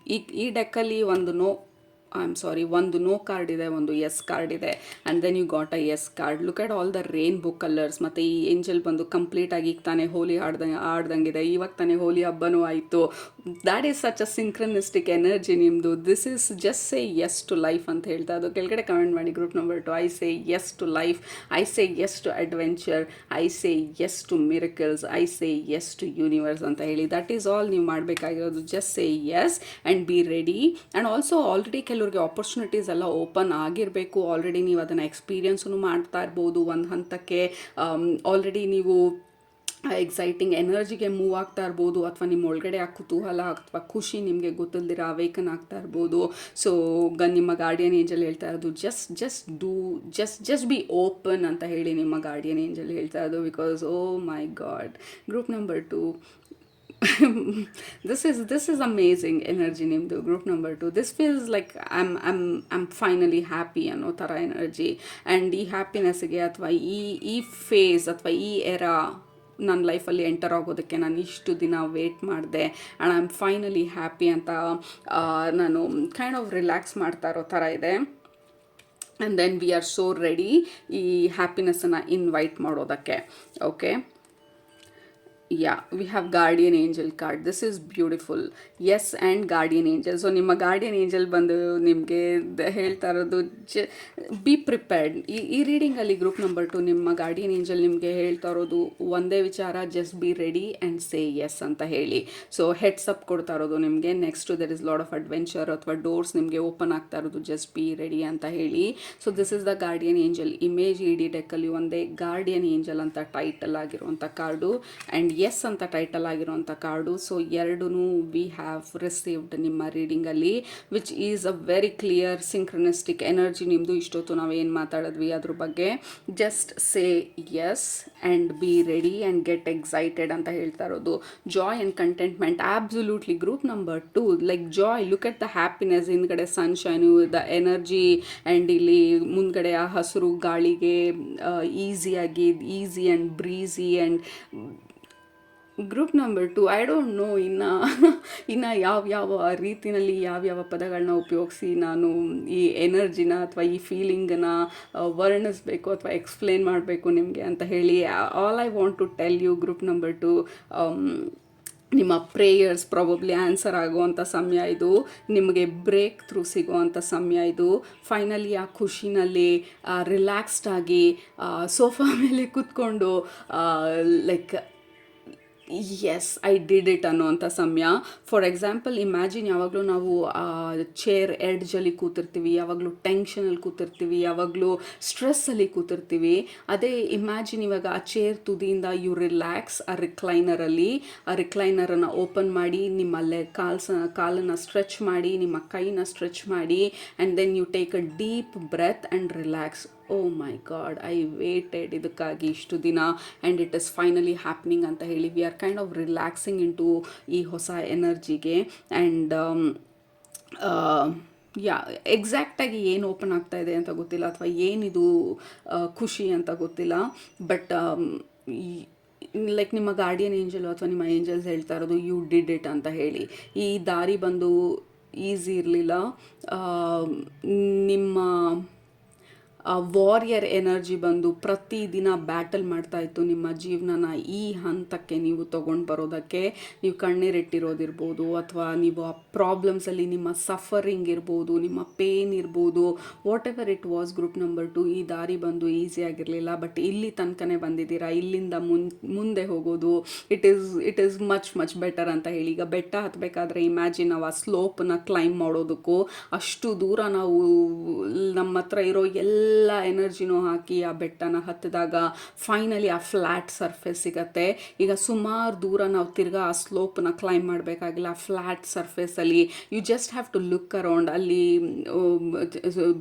ಈ ಡೆಕ್ಕಲ್ಲಿ ಒಂದು ನೋ ಕಾರ್ಡ್ ಇದೆ, ಒಂದು ಎಸ್ ಕಾರ್ಡ್ ಇದೆ, and then you got a yes card. Look at all the rainbow colours. ಮತ್ತು ಈ ಏಂಜಲ್ ಬಂದು ಕಂಪ್ಲೀಟಾಗಿ ಈಗ ತಾನೇ ಹೋಲಿ ಆಡ್ದಂಗಿದೆ, ಇವಾಗ ತಾನೇ ಹೋಲಿ ಹಬ್ಬನೂ ಆಯಿತು. That is such a synchronistic energy ನಿಮ್ಮದು. This is just say yes to life ಅಂತ ಹೇಳ್ತಾ ಅದು ಕೆಳಗಡೆ ಕಮೆಂಟ್ ಮಾಡಿ. Group number 2, I say yes to life, I say yes to adventure, I say yes to miracles, I say yes to universe ಅಂತ ಹೇಳಿ. ದಟ್ ಈಸ್ ಆಲ್ ನೀವು ಮಾಡಬೇಕಾಗಿರೋದು. Just say yes and be ready. And also already ಕೆಲವ್ರಿಗೆ ಆಪರ್ಚುನಿಟೀಸ್ ಎಲ್ಲ ಓಪನ್ ಆಗಿರಬೇಕು. ಆಲ್ರೆಡಿ ನೀವು ಅದನ್ನು ಎಕ್ಸ್ಪೀರಿಯನ್ಸೂ ಮಾಡ್ತಾ ಇರ್ಬೋದು ಒಂದು ಹಂತಕ್ಕೆ. ಆಲ್ರೆಡಿ ನೀವು ಎಕ್ಸೈಟಿಂಗ್ ಎನರ್ಜಿಗೆ ಮೂವ್ ಆಗ್ತಾ ಇರ್ಬೋದು, ಅಥವಾ ನಿಮ್ಮ ಒಳಗಡೆ ಆ ಕುತೂಹಲ ಅಥವಾ ಖುಷಿ ನಿಮಗೆ ಗೊತ್ತಿಲ್ದಿರ ಅವೇಕನ್ ಆಗ್ತಾ ಇರ್ಬೋದು. ಸೊ ನಿಮ್ಮ ಗಾರ್ಡಿಯನ್ ಏಂಜಲ್ ಹೇಳ್ತಾ ಇರೋದು ಜಸ್ಟ್ ಬಿ ಓಪನ್ ಅಂತ ಹೇಳಿ ನಿಮ್ಮ ಗಾರ್ಡಿಯನ್ ಏಂಜಲ್ ಹೇಳ್ತಾ ಇರೋದು. Because oh my god, group number 2, this is amazing energy ನಿಮ್ಮದು. Group number 2, this feels like I'm finally happy ಅನ್ನೋ ಥರ ಎನರ್ಜಿ. ಆ್ಯಂಡ್ ಈ ಹ್ಯಾಪಿನೆಸ್ಗೆ ಅಥವಾ ಈ ಫೇಸ್ ಅಥವಾ ಈ ಎರಾ ನನ್ನ ಲೈಫಲ್ಲಿ ಎಂಟರ್ ಆಗೋದಕ್ಕೆ ನಾನು ಇಷ್ಟು ದಿನ ವೇಟ್ ಮಾಡಿದೆ, and I am finally happy ಅಂತ ನಾನು ಕೈಂಡ್ ಆಫ್ ರಿಲ್ಯಾಕ್ಸ್ ಮಾಡ್ತಾ ಇರೋ ಥರ ಇದೆ. And then we are so ready ಈ ಹ್ಯಾಪಿನೆಸ್ಸನ್ನು ಇನ್ವೈಟ್ ಮಾಡೋದಕ್ಕೆ. Okay, yeah, we have guardian angel card. This is beautiful. Yes and guardian angel. So ನಿಮ್ಮ ಗಾರ್ಡಿಯನ್ ಏಂಜಲ್ ಬಂದು ನಿಮಗೆ ಹೇಳ್ತಾ ಇರೋದು ಬಿ ಪ್ರಿಪೇರ್ಡ್. ಈ ರೀಡಿಂಗಲ್ಲಿ ಗ್ರೂಪ್ ನಂಬರ್ 2 ನಿಮ್ಮ ಗಾರ್ಡಿಯನ್ ಏಂಜಲ್ ನಿಮಗೆ ಹೇಳ್ತಾ ಇರೋದು ಒಂದೇ ವಿಚಾರ, just be ready and say yes ಅಂತ ಹೇಳಿ. ಸೊ ಹೆಡ್ಸ್ ಅಪ್ ಕೊಡ್ತಾ ಇರೋದು ನಿಮಗೆ. Next there is lot of adventure ಅಥವಾ ಡೋರ್ಸ್ ನಿಮಗೆ ಓಪನ್ ಆಗ್ತಾ ಇರೋದು, ಜಸ್ಟ್ ಬಿ ರೆಡಿ ಅಂತ ಹೇಳಿ. So this is the guardian angel image. ಇಡಿ ಡೆಕ್ಕಲ್ಲಿ ಒಂದೇ ಗಾರ್ಡಿಯನ್ ಏಂಜಲ್ ಅಂತ ಟೈಟಲ್ ಆಗಿರುವಂಥ ಕಾರ್ಡು. ಆ್ಯಂಡ್ ಎಸ್ ಅಂತ ಟೈಟಲ್ ಆಗಿರುವಂಥ ಕಾರ್ಡು. ಸೊ ಎರಡೂ ವಿ ಹ್ಯಾವ್ ರಿಸೀವ್ಡ್ ನಿಮ್ಮ ರೀಡಿಂಗಲ್ಲಿ, which is a very clear ಸಿಂಕ್ರನಿಸ್ಟಿಕ್ energy ನಿಮ್ಮದು. ಇಷ್ಟೊತ್ತು ನಾವೇನು ಮಾತಾಡಿದ್ವಿ ಅದ್ರ ಬಗ್ಗೆ. Just say yes and be ready and get excited ಅಂತ ಹೇಳ್ತಾ ಇರೋದು. Joy and contentment, absolutely. Group number 2, like Joy, look at the happiness, ಹಿಂದ್ಗಡೆ ಸನ್ಶೈನು, ದ ಎನರ್ಜಿ, ಆ್ಯಂಡ್ ಇಲ್ಲಿ ಮುಂದ್ಗಡೆ ಆ ಹಸಿರು ಗಾಳಿಗೆ ಈಸಿಯಾಗಿ, easy and breezy and group number 2, I don't know ಇನ್ನು ಯಾವ ರೀತಿಯಲ್ಲಿ ಯಾವ್ಯಾವ ಪದಗಳನ್ನ ಉಪಯೋಗಿಸಿ ನಾನು ಈ ಎನರ್ಜಿನ ಅಥವಾ ಈ ಫೀಲಿಂಗನ್ನ ವರ್ಣಿಸ್ಬೇಕು ಅಥವಾ ಎಕ್ಸ್ಪ್ಲೇನ್ ಮಾಡಬೇಕು ನಿಮಗೆ ಅಂತ ಹೇಳಿ. All I want to tell you, group number 2, ನಿಮ್ಮ ಪ್ರೇಯರ್ಸ್ ಪ್ರಾಬಬ್ಲಿ ಆನ್ಸರ್ ಆಗುವಂಥ ಸಮಯ ಇದು. ನಿಮಗೆ ಬ್ರೇಕ್ ಥ್ರೂ ಸಿಗುವಂಥ ಸಮಯ ಇದು. ಫೈನಲಿ ಆ ಖುಷಿನಲ್ಲಿ ರಿಲ್ಯಾಕ್ಸ್ಡ್ ಆಗಿ ಸೋಫಾ ಮೇಲೆ ಕೂತ್ಕೊಂಡು like yes I did it ಅನ್ನೋವಂಥ ಸಮಯ. ಫಾರ್ ಎಕ್ಸಾಂಪಲ್, ಇಮ್ಯಾಜಿನ್ ಯಾವಾಗಲೂ ನಾವು ಚೇರ್ ಎಡ್ಜಲ್ಲಿ ಕೂತಿರ್ತೀವಿ, ಯಾವಾಗಲೂ ಟೆನ್ಷನಲ್ಲಿ ಕೂತಿರ್ತೀವಿ, ಯಾವಾಗಲೂ ಸ್ಟ್ರೆಸ್ಸಲ್ಲಿ ಕೂತಿರ್ತೀವಿ. ಅದೇ ಇಮ್ಯಾಜಿನ್ ಇವಾಗ ಆ ಚೇರ್ ತುದಿಯಿಂದ ಯು ರಿಲ್ಯಾಕ್ಸ್ ಆ ರಿಕ್ಲೈನರಲ್ಲಿ. ಆ ರಿಕ್ಲೈನರನ್ನು ಓಪನ್ ಮಾಡಿ, ನಿಮ್ಮಲ್ಲೇ ಕಾಲನ್ನು ಸ್ಟ್ರೆಚ್ ಮಾಡಿ, ನಿಮ್ಮ ಕೈನ ಸ್ಟ್ರೆಚ್ ಮಾಡಿ, and then you take a deep breath and relax. Oh my god, I waited ಇದಕ್ಕಾಗಿ ಇಷ್ಟು ದಿನ and it is finally happening ಅಂತ ಹೇಳಿ. We are kind of relaxing into ಈ ಹೊಸ ಎನರ್ಜಿಗೆ. ಆ್ಯಂಡ್ ಎಕ್ಸಾಕ್ಟಾಗಿ ಏನು ಓಪನ್ ಆಗ್ತಾ ಇದೆ ಅಂತ ಗೊತ್ತಿಲ್ಲ, ಅಥವಾ ಏನಿದು ಖುಷಿ ಅಂತ ಗೊತ್ತಿಲ್ಲ. ಬಟ್ ಲೈಕ್ ನಿಮ್ಮ ಗಾರ್ಡಿಯನ್ ಏಂಜಲು ಅಥವಾ ನಿಮ್ಮ ಏಂಜಲ್ಸ್ ಹೇಳ್ತಾ ಇರೋದು ಯು ಡಿಡ್ ಇಟ್ ಅಂತ ಹೇಳಿ. ಈ ದಾರಿ ಬಂದು ಈಸಿ ಇರಲಿಲ್ಲ. ನಿಮ್ಮ ವಾರಿಯರ್ ಎನರ್ಜಿ ಬಂದು ಪ್ರತಿದಿನ ಬ್ಯಾಟಲ್ ಮಾಡ್ತಾಯಿತ್ತು ನಿಮ್ಮ ಜೀವನನ ಈ ಹಂತಕ್ಕೆ ನೀವು ತೊಗೊಂಡು ಬರೋದಕ್ಕೆ. ನೀವು ಕಣ್ಣೀರಿಟ್ಟಿರೋದಿರ್ಬೋದು, ಅಥವಾ ನೀವು ಆ ಪ್ರಾಬ್ಲಮ್ಸಲ್ಲಿ ನಿಮ್ಮ ಸಫರಿಂಗ್ ಇರ್ಬೋದು, ನಿಮ್ಮ ಪೇನ್ ಇರ್ಬೋದು, whatever it was. Group number 2, ಈ ದಾರಿ ಬಂದು ಈಸಿ ಆಗಿರಲಿಲ್ಲ, ಬಟ್ ಇಲ್ಲಿ ತನಕನೇ ಬಂದಿದ್ದೀರಾ. ಇಲ್ಲಿಂದ ಮುಂದೆ ಹೋಗೋದು ಇಟ್ ಈಸ್ ಮಚ್ ಬೆಟರ್ ಅಂತ ಹೇಳಿ. ಈಗ ಬೆಟ್ಟ ಹತ್ತಬೇಕಾದ್ರೆ ಇಮ್ಯಾಜಿನ್ ನಾವು ಆ ಸ್ಲೋಪನ್ನ ಕ್ಲೈಂಬ್ ಮಾಡೋದಕ್ಕೂ ಅಷ್ಟು ದೂರ ನಾವು ನಮ್ಮ ಹತ್ರ ಇರೋ ಎಲ್ಲ ಎನರ್ಜಿನೂ ಹಾಕಿ ಆ ಬೆಟ್ಟನ ಹತ್ತಿದಾಗ ಫೈನಲಿ ಆ ಫ್ಲ್ಯಾಟ್ ಸರ್ಫೇಸ್ ಸಿಗತ್ತೆ. ಈಗ ಸುಮಾರು ದೂರ ನಾವು ತಿರ್ಗಾ ಆ ಸ್ಲೋಪ್ನ ಕ್ಲೈಂಬ್ ಮಾಡಬೇಕಾಗಿಲ್ಲ. ಆ ಫ್ಲ್ಯಾಟ್ ಸರ್ಫೇಸಲ್ಲಿ you just have to look around. ಅಲ್ಲಿ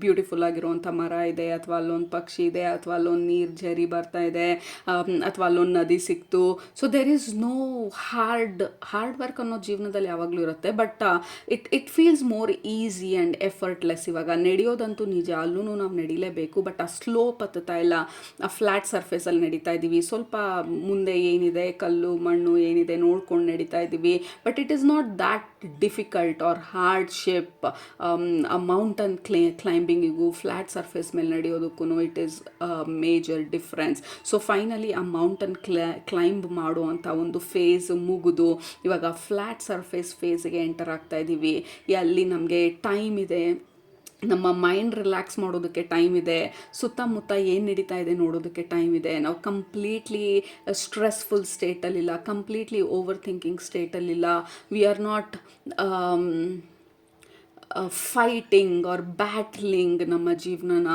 ಬ್ಯೂಟಿಫುಲ್ ಆಗಿರುವಂಥ ಮರ ಇದೆ, ಅಥವಾ ಅಲ್ಲೊಂದು ಪಕ್ಷಿ ಇದೆ, ಅಥವಾ ಅಲ್ಲೊಂದು ನೀರು ಝರಿ ಬರ್ತಾ ಇದೆ, ಅಥವಾ ಅಲ್ಲೊಂದು ನದಿ ಸಿಕ್ತು. So there is no hard work ಅನ್ನೋ ಜೀವನದಲ್ಲಿ ಯಾವಾಗಲೂ ಇರುತ್ತೆ, but it feels more easy and effortless. ಇವಾಗ ನಡೆಯೋದಂತೂ ನಿಜ, ಅಲ್ಲೂ ನಾವು ನಡಿಲೇಬೇಕು, ಬಟ್ ಆ ಸ್ಲೋಪ್ ಹತ್ತುತ್ತಾ ಇಲ್ಲ. ಆ ಫ್ಲ್ಯಾಟ್ ಸರ್ಫೇಸಲ್ಲಿ ನಡೀತಾ ಇದ್ದೀವಿ. ಸ್ವಲ್ಪ ಮುಂದೆ ಏನಿದೆ, ಕಲ್ಲು ಮಣ್ಣು ಏನಿದೆ ನೋಡ್ಕೊಂಡು ನಡೀತಾ ಇದ್ದೀವಿ, but it is not that difficult or hardship. ಆ ಮೌಂಟನ್ ಕ್ಲೈಂಬಿಂಗಿಗೂ ಫ್ಲ್ಯಾಟ್ ಸರ್ಫೇಸ್ ಮೇಲೆ ನಡೆಯೋದಕ್ಕೂ it is major difference. So finally ಆ ಮೌಂಟನ್ ಕ್ಲೈಂಬ್ ಮಾಡುವಂಥ ಒಂದು ಫೇಸ್ ಮುಗಿದು ಇವಾಗ ಫ್ಲ್ಯಾಟ್ ಸರ್ಫೇಸ್ ಫೇಸ್ಗೆ ಎಂಟರ್ ಆಗ್ತಾ ಇದ್ದೀವಿ. ಅಲ್ಲಿ ನಮಗೆ ಟೈಮ್ ಇದೆ, ನಮ್ಮ ಮೈಂಡ್ ರಿಲ್ಯಾಕ್ಸ್ ಮಾಡೋದಕ್ಕೆ ಟೈಮ್ ಇದೆ, ಸುತ್ತಮುತ್ತ ಏನು ನಡೀತಾ ಇದೆ ನೋಡೋದಕ್ಕೆ ಟೈಮ್ ಇದೆ. ನಾವು ಕಂಪ್ಲೀಟ್ಲಿ ಸ್ಟ್ರೆಸ್ಫುಲ್ ಸ್ಟೇಟಲ್ಲಿಲ್ಲ, ಕಂಪ್ಲೀಟ್ಲಿ ಓವರ್ ಥಿಂಕಿಂಗ್ ಸ್ಟೇಟಲ್ಲಿಲ್ಲ. We are not fighting or battling ನಮ್ಮ ಜೀವನನ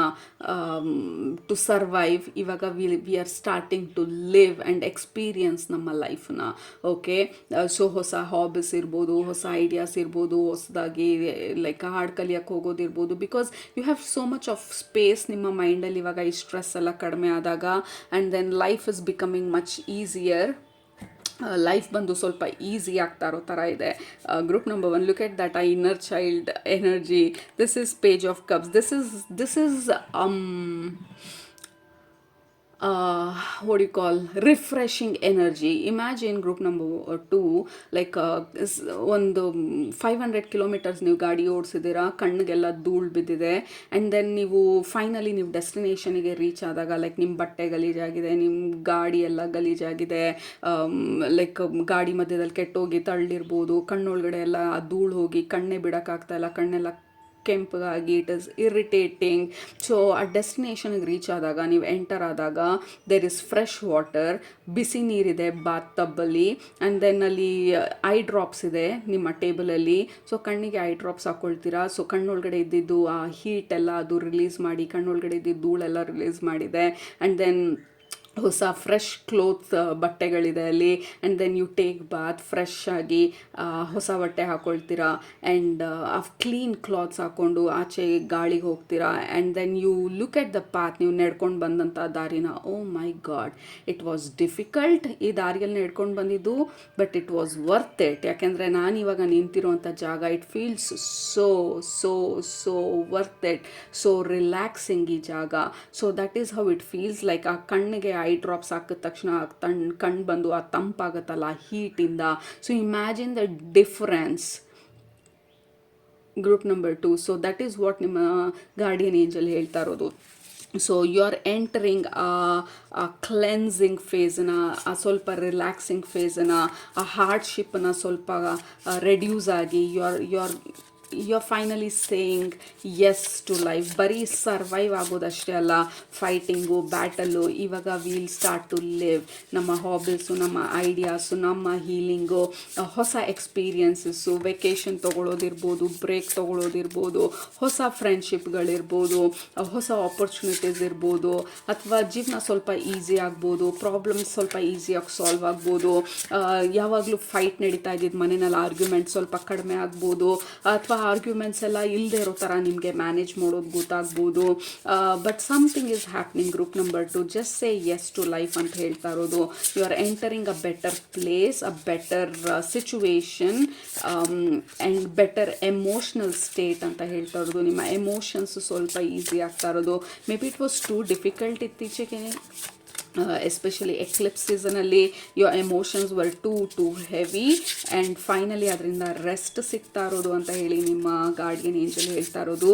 ಟು ಸರ್ವೈವ್. ಇವಾಗ we are starting to live and experience ನಮ್ಮ ಲೈಫ್ನ. ಓಕೆ, ಸೊ ಹೊಸ ಹಾಬೀಸ್ ಇರ್ಬೋದು, ಹೊಸ ಐಡಿಯಾಸ್ ಇರ್ಬೋದು, ಹೊಸದಾಗಿ ಲೈಕ್ ಹಾಡು ಕಲಿಯೋಕ್ಕೆ ಹೋಗೋದಿರ್ಬೋದು. Because you have so much of space ನಿಮ್ಮ ಮೈಂಡಲ್ಲಿ ಇವಾಗ ಈ ಸ್ಟ್ರೆಸ್ ಎಲ್ಲ ಕಡಿಮೆ ಆದಾಗ. And then life is becoming much easier. Life ಬಂದು ಸ್ವಲ್ಪ ಈಸಿ ಆಗ್ತಾ ಇರೋ ಥರ ಇದೆ. Group number 1, look at that ಆ inner child energy. This is page of cups. This is what you call refreshing energy. Imagine group number 2, like ಒಂದು 500 ಕಿಲೋಮೀಟರ್ಸ್ ನೀವು ಗಾಡಿ ಓಡಿಸಿದ್ದೀರಾ, ಕಣ್ಣಿಗೆಲ್ಲ ಧೂಳು ಬಿದ್ದಿದೆ, ಆ್ಯಂಡ್ ದೆನ್ ನೀವು ಫೈನಲಿ ನೀವು ಡೆಸ್ಟಿನೇಷನಿಗೆ ರೀಚ್ ಆದಾಗ ಲೈಕ್ ನಿಮ್ಮ ಬಟ್ಟೆ ಗಲೀಜಾಗಿದೆ, ನಿಮ್ಮ ಗಾಡಿ ಎಲ್ಲ ಗಲೀಜಾಗಿದೆ, ಲೈಕ್ ಗಾಡಿ ಮಧ್ಯದಲ್ಲಿ ಕೆಟ್ಟೋಗಿ ತಳ್ಳಿರ್ಬೋದು, ಕಣ್ಣೊಳಗಡೆ ಎಲ್ಲ ಆ ಧೂಳು ಹೋಗಿ ಕಣ್ಣೇ ಬಿಡೋಕ್ಕಾಗ್ತಾಯಿಲ್ಲ, ಕಣ್ಣೆಲ್ಲ ಕೆಂಪಗಾಗಿ ಇಟ್ ಇಸ್ ಇರಿಟೇಟಿಂಗ್. ಸೊ ಆ ಡೆಸ್ಟಿನೇಷನ್ಗೆ ರೀಚ್ ಆದಾಗ, ನೀವು ಎಂಟರ್ ಆದಾಗ, ದೇರ್ ಇಸ್ ಫ್ರೆಶ್ ವಾಟರ್, ಬಿಸಿ ನೀರಿದೆ ಬಾತ್ ಟಬ್ಬಲ್ಲಿ, ಆ್ಯಂಡ್ ದೆನ್ ಅಲ್ಲಿ ಐ ಡ್ರಾಪ್ಸ್ ಇದೆ ನಿಮ್ಮ ಟೇಬಲಲ್ಲಿ. ಸೊ ಕಣ್ಣಿಗೆ ಐ ಡ್ರಾಪ್ಸ್ ಹಾಕ್ಕೊಳ್ತೀರಾ. ಸೊ ಕಣ್ಣೊಳಗಡೆ ಇದ್ದಿದ್ದು ಆ ಹೀಟ್ ಎಲ್ಲ ಅದು ರಿಲೀಸ್ ಮಾಡಿ, ಕಣ್ಣೊಳಗಡೆ ಇದ್ದಿದ್ದು ಧೂಳೆಲ್ಲ ರಿಲೀಸ್ ಮಾಡಿದೆ. ಆ್ಯಂಡ್ ದೆನ್ ಹೊಸ ಫ್ರೆಶ್ ಕ್ಲೋತ್ ಬಟ್ಟೆಗಳಿದೆ ಅಲ್ಲಿ. And then you take bath fresh ಆಗಿ ಹೊಸ ಬಟ್ಟೆ ಹಾಕ್ಕೊಳ್ತೀರಾ. ಆ್ಯಂಡ್ ಕ್ಲೀನ್ ಕ್ಲಾತ್ಸ್ ಹಾಕ್ಕೊಂಡು ಆಚೆ ಗಾಳಿಗೆ ಹೋಗ್ತೀರಾ. And then you look at the path, ನೀವು ನಡ್ಕೊಂಡು ಬಂದಂಥ ದಾರಿನ. Oh my god, it was difficult ಈ ದಾರಿಯಲ್ಲಿ ನಡ್ಕೊಂಡು ಬಂದಿದ್ದು, but it was worth it. ಯಾಕೆಂದರೆ ನಾನು ಇವಾಗ ನಿಂತಿರುವಂಥ ಜಾಗ, it feels so so so worth it, so relaxing ಈ ಜಾಗ. So that is how it feels like. ಆ ಕಣ್ಣಿಗೆ ಐ ಡ್ರಾಪ್ಸ್ ಹಾಕಿದ ತಕ್ಷಣ ಕಣ್ಣು ಬಂದು ಆ ತಂಪಾಗುತ್ತಲ್ಲ ಹೀಟಿಂದ. So imagine the difference. Group number 2. So that is what ನಿಮ್ಮ ಗಾರ್ಡಿಯನ್ ಏಂಜಲ್ ಹೇಳ್ತಾ ಇರೋದು. ಸೊ ಯು ಆರ್ ಎಂಟರಿಂಗ್ ಆ ಕ್ಲೆನ್ಸಿಂಗ್ ಫೇಸನ್ನ, ಆ ಸ್ವಲ್ಪ ರಿಲ್ಯಾಕ್ಸಿಂಗ್ ಫೇಸನ್ನ, ಆ ಹಾರ್ಡ್ಶಿಪ್ಪನ್ನು ಸ್ವಲ್ಪ ರೆಡ್ಯೂಸ್ ಆಗಿ you are finally saying yes to life. ಬರೀ ಸರ್ವೈವ್ ಆಗೋದಷ್ಟೇ ಅಲ್ಲ, ಫೈಟಿಂಗು, ಬ್ಯಾಟಲ್ಲು. ಇವಾಗ ವಿಲ್ ಸ್ಟಾರ್ಟ್ ಟು ಲಿವ್. ನಮ್ಮ ಹಾಬೀಸು, ನಮ್ಮ ಐಡಿಯಾಸು, ನಮ್ಮ ಹೀಲಿಂಗು, ಹೊಸ ಎಕ್ಸ್ಪೀರಿಯನ್ಸಸ್ಸು, ವೆಕೇಷನ್ ತೊಗೊಳೋದಿರ್ಬೋದು, ಬ್ರೇಕ್ ತೊಗೊಳೋದಿರ್ಬೋದು, ಹೊಸ ಫ್ರೆಂಡ್ಶಿಪ್ಗಳಿರ್ಬೋದು, ಹೊಸ ಆಪರ್ಚುನಿಟೀಸ್ ಇರ್ಬೋದು, ಅಥವಾ ಜೀವನ ಸ್ವಲ್ಪ ಈಸಿ ಆಗ್ಬೋದು, ಪ್ರಾಬ್ಲಮ್ಸ್ ಸ್ವಲ್ಪ ಈಸಿಯಾಗಿ ಸಾಲ್ವ್ ಆಗ್ಬೋದು. ಯಾವಾಗಲೂ ಫೈಟ್ ನಡೀತಾ ಇದ್ದಿದ್ದು ಮನೆಯಲ್ಲಿ ಆರ್ಗ್ಯುಮೆಂಟ್ ಸ್ವಲ್ಪ ಕಡಿಮೆ ಆಗ್ಬೋದು, ಅಥವಾ ಆರ್ಗ್ಯುಮೆಂಟ್ಸ್ ಎಲ್ಲ ಇಲ್ಲದೆ ಇರೋ ಥರ ನಿಮಗೆ ಮ್ಯಾನೇಜ್ ಮಾಡೋದು ಗೊತ್ತಾಗ್ಬೋದು. But something is happening. Group number 2, just say yes to life ಅಂತ ಹೇಳ್ತಾ ಇರೋದು. You are entering a better place, a better situation, and better emotional state ಅಂತ ಹೇಳ್ತಾ ಇರೋದು. ನಿಮ್ಮ ಎಮೋಷನ್ಸ್ ಸ್ವಲ್ಪ ಈಸಿ ಆಗ್ತಾ ಇರೋದು. Maybe it was too difficult ಇತ್ತೀಚೆಗೆ, ಎಸ್ಪೆಷಲಿ ಎಕ್ಲಿಪ್ಸ್ ಸೀಸನಲ್ಲಿ your emotions were too heavy. And finally ಅದರಿಂದ ರೆಸ್ಟ್ ಸಿಗ್ತಾ ಇರೋದು ಅಂತ ಹೇಳಿ ನಿಮ್ಮ ಗಾರ್ಡಿಯನ್ ಏಂಜಲ್ ಹೇಳ್ತಾ ಇರೋದು.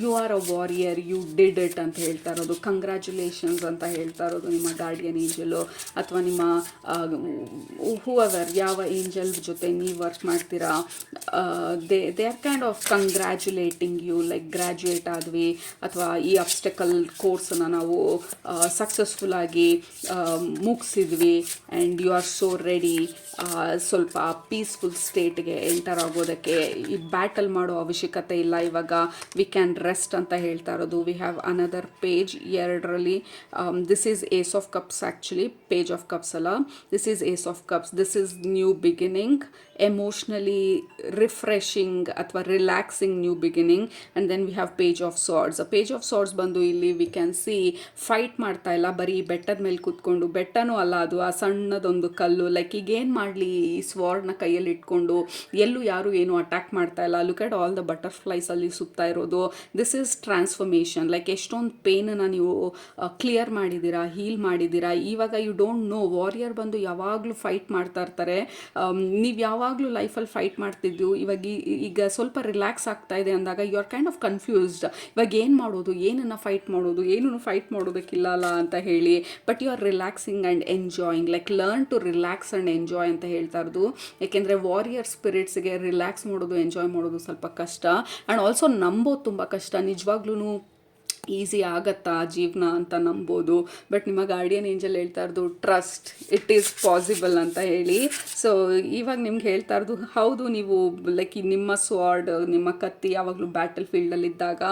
You are a warrior, you did it ಅಂತ ಹೇಳ್ತಾ ಇರೋದು. ಕಂಗ್ರ್ಯಾಚುಲೇಷನ್ಸ್ ಅಂತ ಹೇಳ್ತಾ ಇರೋದು ನಿಮ್ಮ ಗಾರ್ಡಿಯನ್ ಏಂಜಲು, ಅಥವಾ ನಿಮ್ಮ ಹೂವರ್ ಯಾವ ಏಂಜಲ್ ಜೊತೆ ನೀವು ವರ್ಕ್ ಮಾಡ್ತೀರಾ, they are kind of congratulating you. Like graduate ಆದ್ವಿ, ಅಥವಾ ಈ ಅಬ್ಸ್ಟಕಲ್ ಕೋರ್ಸನ್ನು ನಾವು ಸಕ್ಸಸ್ಫುಲ್ ಆಗಿ ಮುಗಿಸಿದ್ವಿ. And you are so ready ಸ್ವಲ್ಪ ಪೀಸ್ಫುಲ್ ಸ್ಟೇಟ್ಗೆ ಎಂಟರ್ ಆಗೋದಕ್ಕೆ. ಈ ಬ್ಯಾಟಲ್ ಮಾಡೋ ಅವಶ್ಯಕತೆ ಇಲ್ಲ ಇವಾಗ, ವಿ ಕ್ಯಾನ್ ರೆಸ್ಟ್ ಅಂತ ಹೇಳ್ತಾ ಇರೋದು. ವಿ ಹ್ಯಾವ್ ಅನದರ್ ಪೇಜ್ 2ರಲ್ಲಿ. This is ace of cups. Actually page of cups ಅಲ್ಲ, this is ace of cups. This is new beginning, emotionally refreshing ಅಥವಾ relaxing new beginning. And then we have page of swords. Page of swords ಬಂದು ಇಲ್ಲಿ ವಿ ಕ್ಯಾನ್ ಸಿ ಫೈಟ್ ಮಾಡ್ತಾ ಇಲ್ಲ, ಬರೀ ಬೆಟ್ಟದ ಮೇಲೆ ಕೂತ್ಕೊಂಡು, ಬೆಟ್ಟನೂ ಅಲ್ಲ ಅದು, ಆ ಸಣ್ಣದೊಂದು ಕಲ್ಲು. ಲೈಕ್ ಈಗ ಏನು ಮಾಡಲಿ, ಈ ಸ್ವಾರ್ಡ್ನ ಕೈಯಲ್ಲಿ ಇಟ್ಕೊಂಡು ಎಲ್ಲೂ ಯಾರು ಏನು ಅಟ್ಯಾಕ್ ಮಾಡ್ತಾ ಇಲ್ಲ. Look at all the butterflies ಅಲ್ಲಿ ಸುತ್ತಾ ಇರೋದು. This is transformation. ಲೈಕ್ ಎಷ್ಟೊಂದು ಪೇನನ್ನು ನೀವು ಕ್ಲಿಯರ್ ಮಾಡಿದ್ದೀರಾ, ಹೀಲ್ ಮಾಡಿದ್ದೀರಾ. ಇವಾಗ ಯು ಡೋಂಟ್ ನೋ, ವಾರಿಯರ್ ಬಂದು ಯಾವಾಗಲೂ ಫೈಟ್ ಮಾಡ್ತಾ ಇರ್ತಾರೆ. ನೀವು ಯಾವಾಗಲೂ ಲೈಫಲ್ಲಿ ಫೈಟ್ ಮಾಡ್ತಿದ್ದು, ಈಗ ಸ್ವಲ್ಪ ರಿಲ್ಯಾಕ್ಸ್ ಆಗ್ತಾ ಇದೆ ಅಂದಾಗ you are kind of confused. ಇವಾಗ ಏನು ಮಾಡೋದು, ಏನನ್ನು ಫೈಟ್ ಮಾಡೋದು, ಏನೂ ಫೈಟ್ ಮಾಡೋದಕ್ಕಿಲ್ಲಲ್ಲ ಅಂತ ಹೇಳಿ. But you are relaxing and enjoying. Like learn to relax and enjoy ಅಂತ ಹೇಳ್ತಾ ಇರೋದು. ಯಾಕೆಂದರೆ ವಾರಿಯರ್ ಸ್ಪಿರಿಟ್ಸ್ಗೆ ರಿಲ್ಯಾಕ್ಸ್ ಮಾಡೋದು, ಎಂಜಾಯ್ ಮಾಡೋದು ಸ್ವಲ್ಪ ಕಷ್ಟ. ಆ್ಯಂಡ್ ಆಲ್ಸೋ ನಂಬೋದು ತುಂಬ ಕಷ್ಟ. ನಿಜವಾಗ್ಲೂ ಈಸಿ ಆಗತ್ತಾ ಜೀವನ ಅಂತ ನಂಬೋದು. ಬಟ್ ನಿಮ್ಮ ಗಾರ್ಡಿಯನ್ ಏಂಜಲ್ ಹೇಳ್ತಾ ಇರೋದು ಟ್ರಸ್ಟ್, ಇಟ್ ಈಸ್ ಪಾಸಿಬಲ್ ಅಂತ ಹೇಳಿ. ಸೊ ಇವಾಗ ನಿಮ್ಗೆ ಹೇಳ್ತಾ ಇರೋದು, ಹೌದು ನೀವು ಲೈಕ್ ನಿಮ್ಮ ಸ್ವಾರ್ಡ್, ನಿಮ್ಮ ಕತ್ತಿ ಯಾವಾಗಲೂ ಬ್ಯಾಟಲ್ ಫೀಲ್ಡಲ್ಲಿದ್ದಾಗ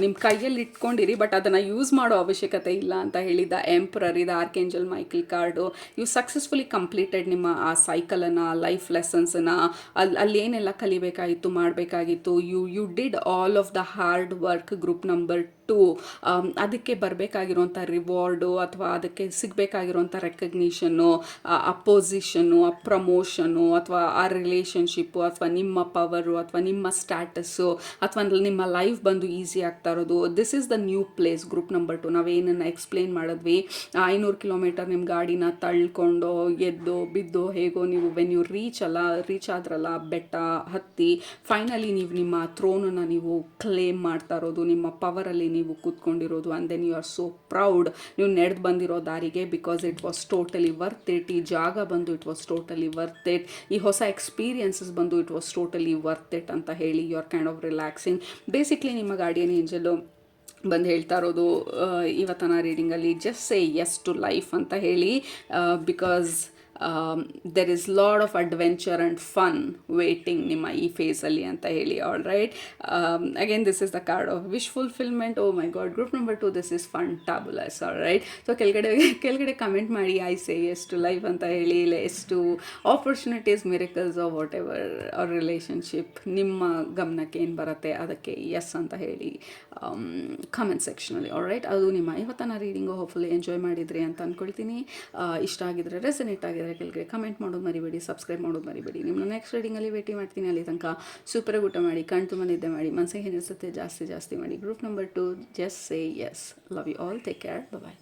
ನಿಮ್ಮ ಕೈಯಲ್ಲಿ ಇಟ್ಕೊಂಡಿರಿ, ಬಟ್ ಅದನ್ನು ಯೂಸ್ ಮಾಡೋ ಅವಶ್ಯಕತೆ ಇಲ್ಲ ಅಂತ ಹೇಳಿದ ಎಂಪ್ರರ್. ಇದು archangel Michael card. You successfully completed ನಿಮ್ಮ ಆ ಸೈಕಲನ್ನು, ಲೈಫ್ ಲೆಸನ್ಸನ್ನು. ಅಲ್ಲೇನೆಲ್ಲ ಕಲಿಬೇಕಾಗಿತ್ತು, ಮಾಡಬೇಕಾಗಿತ್ತು. You did all of the hard work. Group number 2, ಅದಕ್ಕೆ ಬರಬೇಕಾಗಿರೋಂಥ ರಿವಾರ್ಡು, ಅಥವಾ ಅದಕ್ಕೆ ಸಿಗಬೇಕಾಗಿರೋಂಥ ರೆಕಗ್ನಿಷನ್ನು, ಆ ಪೊಸಿಷನ್ನು, ಆ ಪ್ರಮೋಷನ್ನು, ಅಥವಾ ಆ ರಿಲೇಷನ್ಶಿಪ್ಪು, ಅಥವಾ ನಿಮ್ಮ ಪವರು, ಅಥವಾ ನಿಮ್ಮ ಸ್ಟ್ಯಾಟಸ್ಸು, ಅಥವಾ ನಿಮ್ಮ ಲೈಫ್ ಬಂದು ಈಸಿ ಆಗ್ತಾ ಇರೋದು. This is the new place. Group number 2 ನಾವೇನನ್ನು ಎಕ್ಸ್ಪ್ಲೇನ್ ಮಾಡಿದ್ವಿ, 500 ಕಿಲೋಮೀಟರ್ ನಿಮ್ಮ ಗಾಡಿನ ತಳ್ಕೊಂಡು ಎದ್ದು ಬಿದ್ದು ಹೇಗೋ ನೀವು ವೆನ್ ಯು ರೀಚ್ ಆದ್ರಲ್ಲ, ಬೆಟ್ಟ ಹತ್ತಿ ಫೈನಲಿ ನೀವು ನಿಮ್ಮ ಥ್ರೋನನ್ನು ನೀವು ಕ್ಲೇಮ್ ಮಾಡ್ತಾ ಇರೋದು, ನಿಮ್ಮ ಪವರಲ್ಲಿ ನೀವು ಕೂತ್ಕೊಂಡಿರೋದು. And then you are so proud, ನೀವು ನಡೆದು ಬಂದಿರೋ ದಾರಿಗೆ, because it was totally worth it. ಈ ಜಾಗ ಬಂದು it was totally worth it. ಈ ಹೊಸ ಎಕ್ಸ್ಪೀರಿಯನ್ಸಸ್ ಬಂದು it was totally worth it ಅಂತ ಹೇಳಿ you are kind of relaxing. Basically ನಿಮ್ಮ ಗಾರ್ಡಿಯನ್ ಏಂಜಲು ಬಂದು ಹೇಳ್ತಾ ಇರೋದು ಇವತ್ತಿನ ರೀಡಿಂಗಲ್ಲಿ, just say yes to life ಅಂತ ಹೇಳಿ. Because there is lot of adventure and fun waiting ನಿಮ್ಮ ಈ ಫೇಸಲ್ಲಿ ಅಂತ ಹೇಳಿ. All right, again this is the card of wish fulfilment. Oh my god, group number 2, this is fantabulous. All right, so ಕೆಳಗಡೆ ಕಮೆಂಟ್ ಮಾಡಿ I say yes to life ಅಂತ ಹೇಳಿ, ಇಲ್ಲ yes to opportunities, miracles or whatever ಅವ್ರ ರಿಲೇಷನ್ಶಿಪ್ ನಿಮ್ಮ ಗಮನಕ್ಕೆ ಏನು ಬರುತ್ತೆ ಅದಕ್ಕೆ ಎಸ್ ಅಂತ ಹೇಳಿ ಕಮೆಂಟ್ ಸೆಕ್ಷನಲ್ಲಿ. ಆಲ್ ರೈಟ್, ಅದು ನಿಮ್ಮ ಇವತ್ತಿನ ರೀಡಿಂಗು. ಹೋಪ್ಫುಲಿ ಎಂಜಾಯ್ ಮಾಡಿದ್ರಿ ಅಂತ ಅಂದ್ಕೊಳ್ತೀನಿ. ಇಷ್ಟ ಆಗಿದ್ರೆ, ರೆಸನೇಟ್ ಆಗಿದ್ರೆ ಕೆಳಗಡೆ ಕಮೆಂಟ್ ಮಾಡೋದು ಮರಿಬೇಡಿ, ಸಬ್ಸ್ಕ್ರೈಬ್ ಮಾಡೋದು ಮರಿಬೇಡಿ. ನಿಮ್ಮನ್ನ ನೆಕ್ಸ್ಟ್ ರೀಡಿಂಗಲ್ಲಿ ಭೇಟಿ ಮಾಡ್ತೀನಿ. ಅಲ್ಲಿ ತನಕ ಸೂಪರಾಗಿ ಊಟ ಮಾಡಿ, ಕಣ್ ತುಂಬ ನಿದ್ದೆ ಮಾಡಿ, ಮನಸ್ಸಿಗೆ ಏನಿಸುತ್ತೆ ಜಾಸ್ತಿ ಮಾಡಿ. Group number 2, just say yes. Love you all, take care, bye.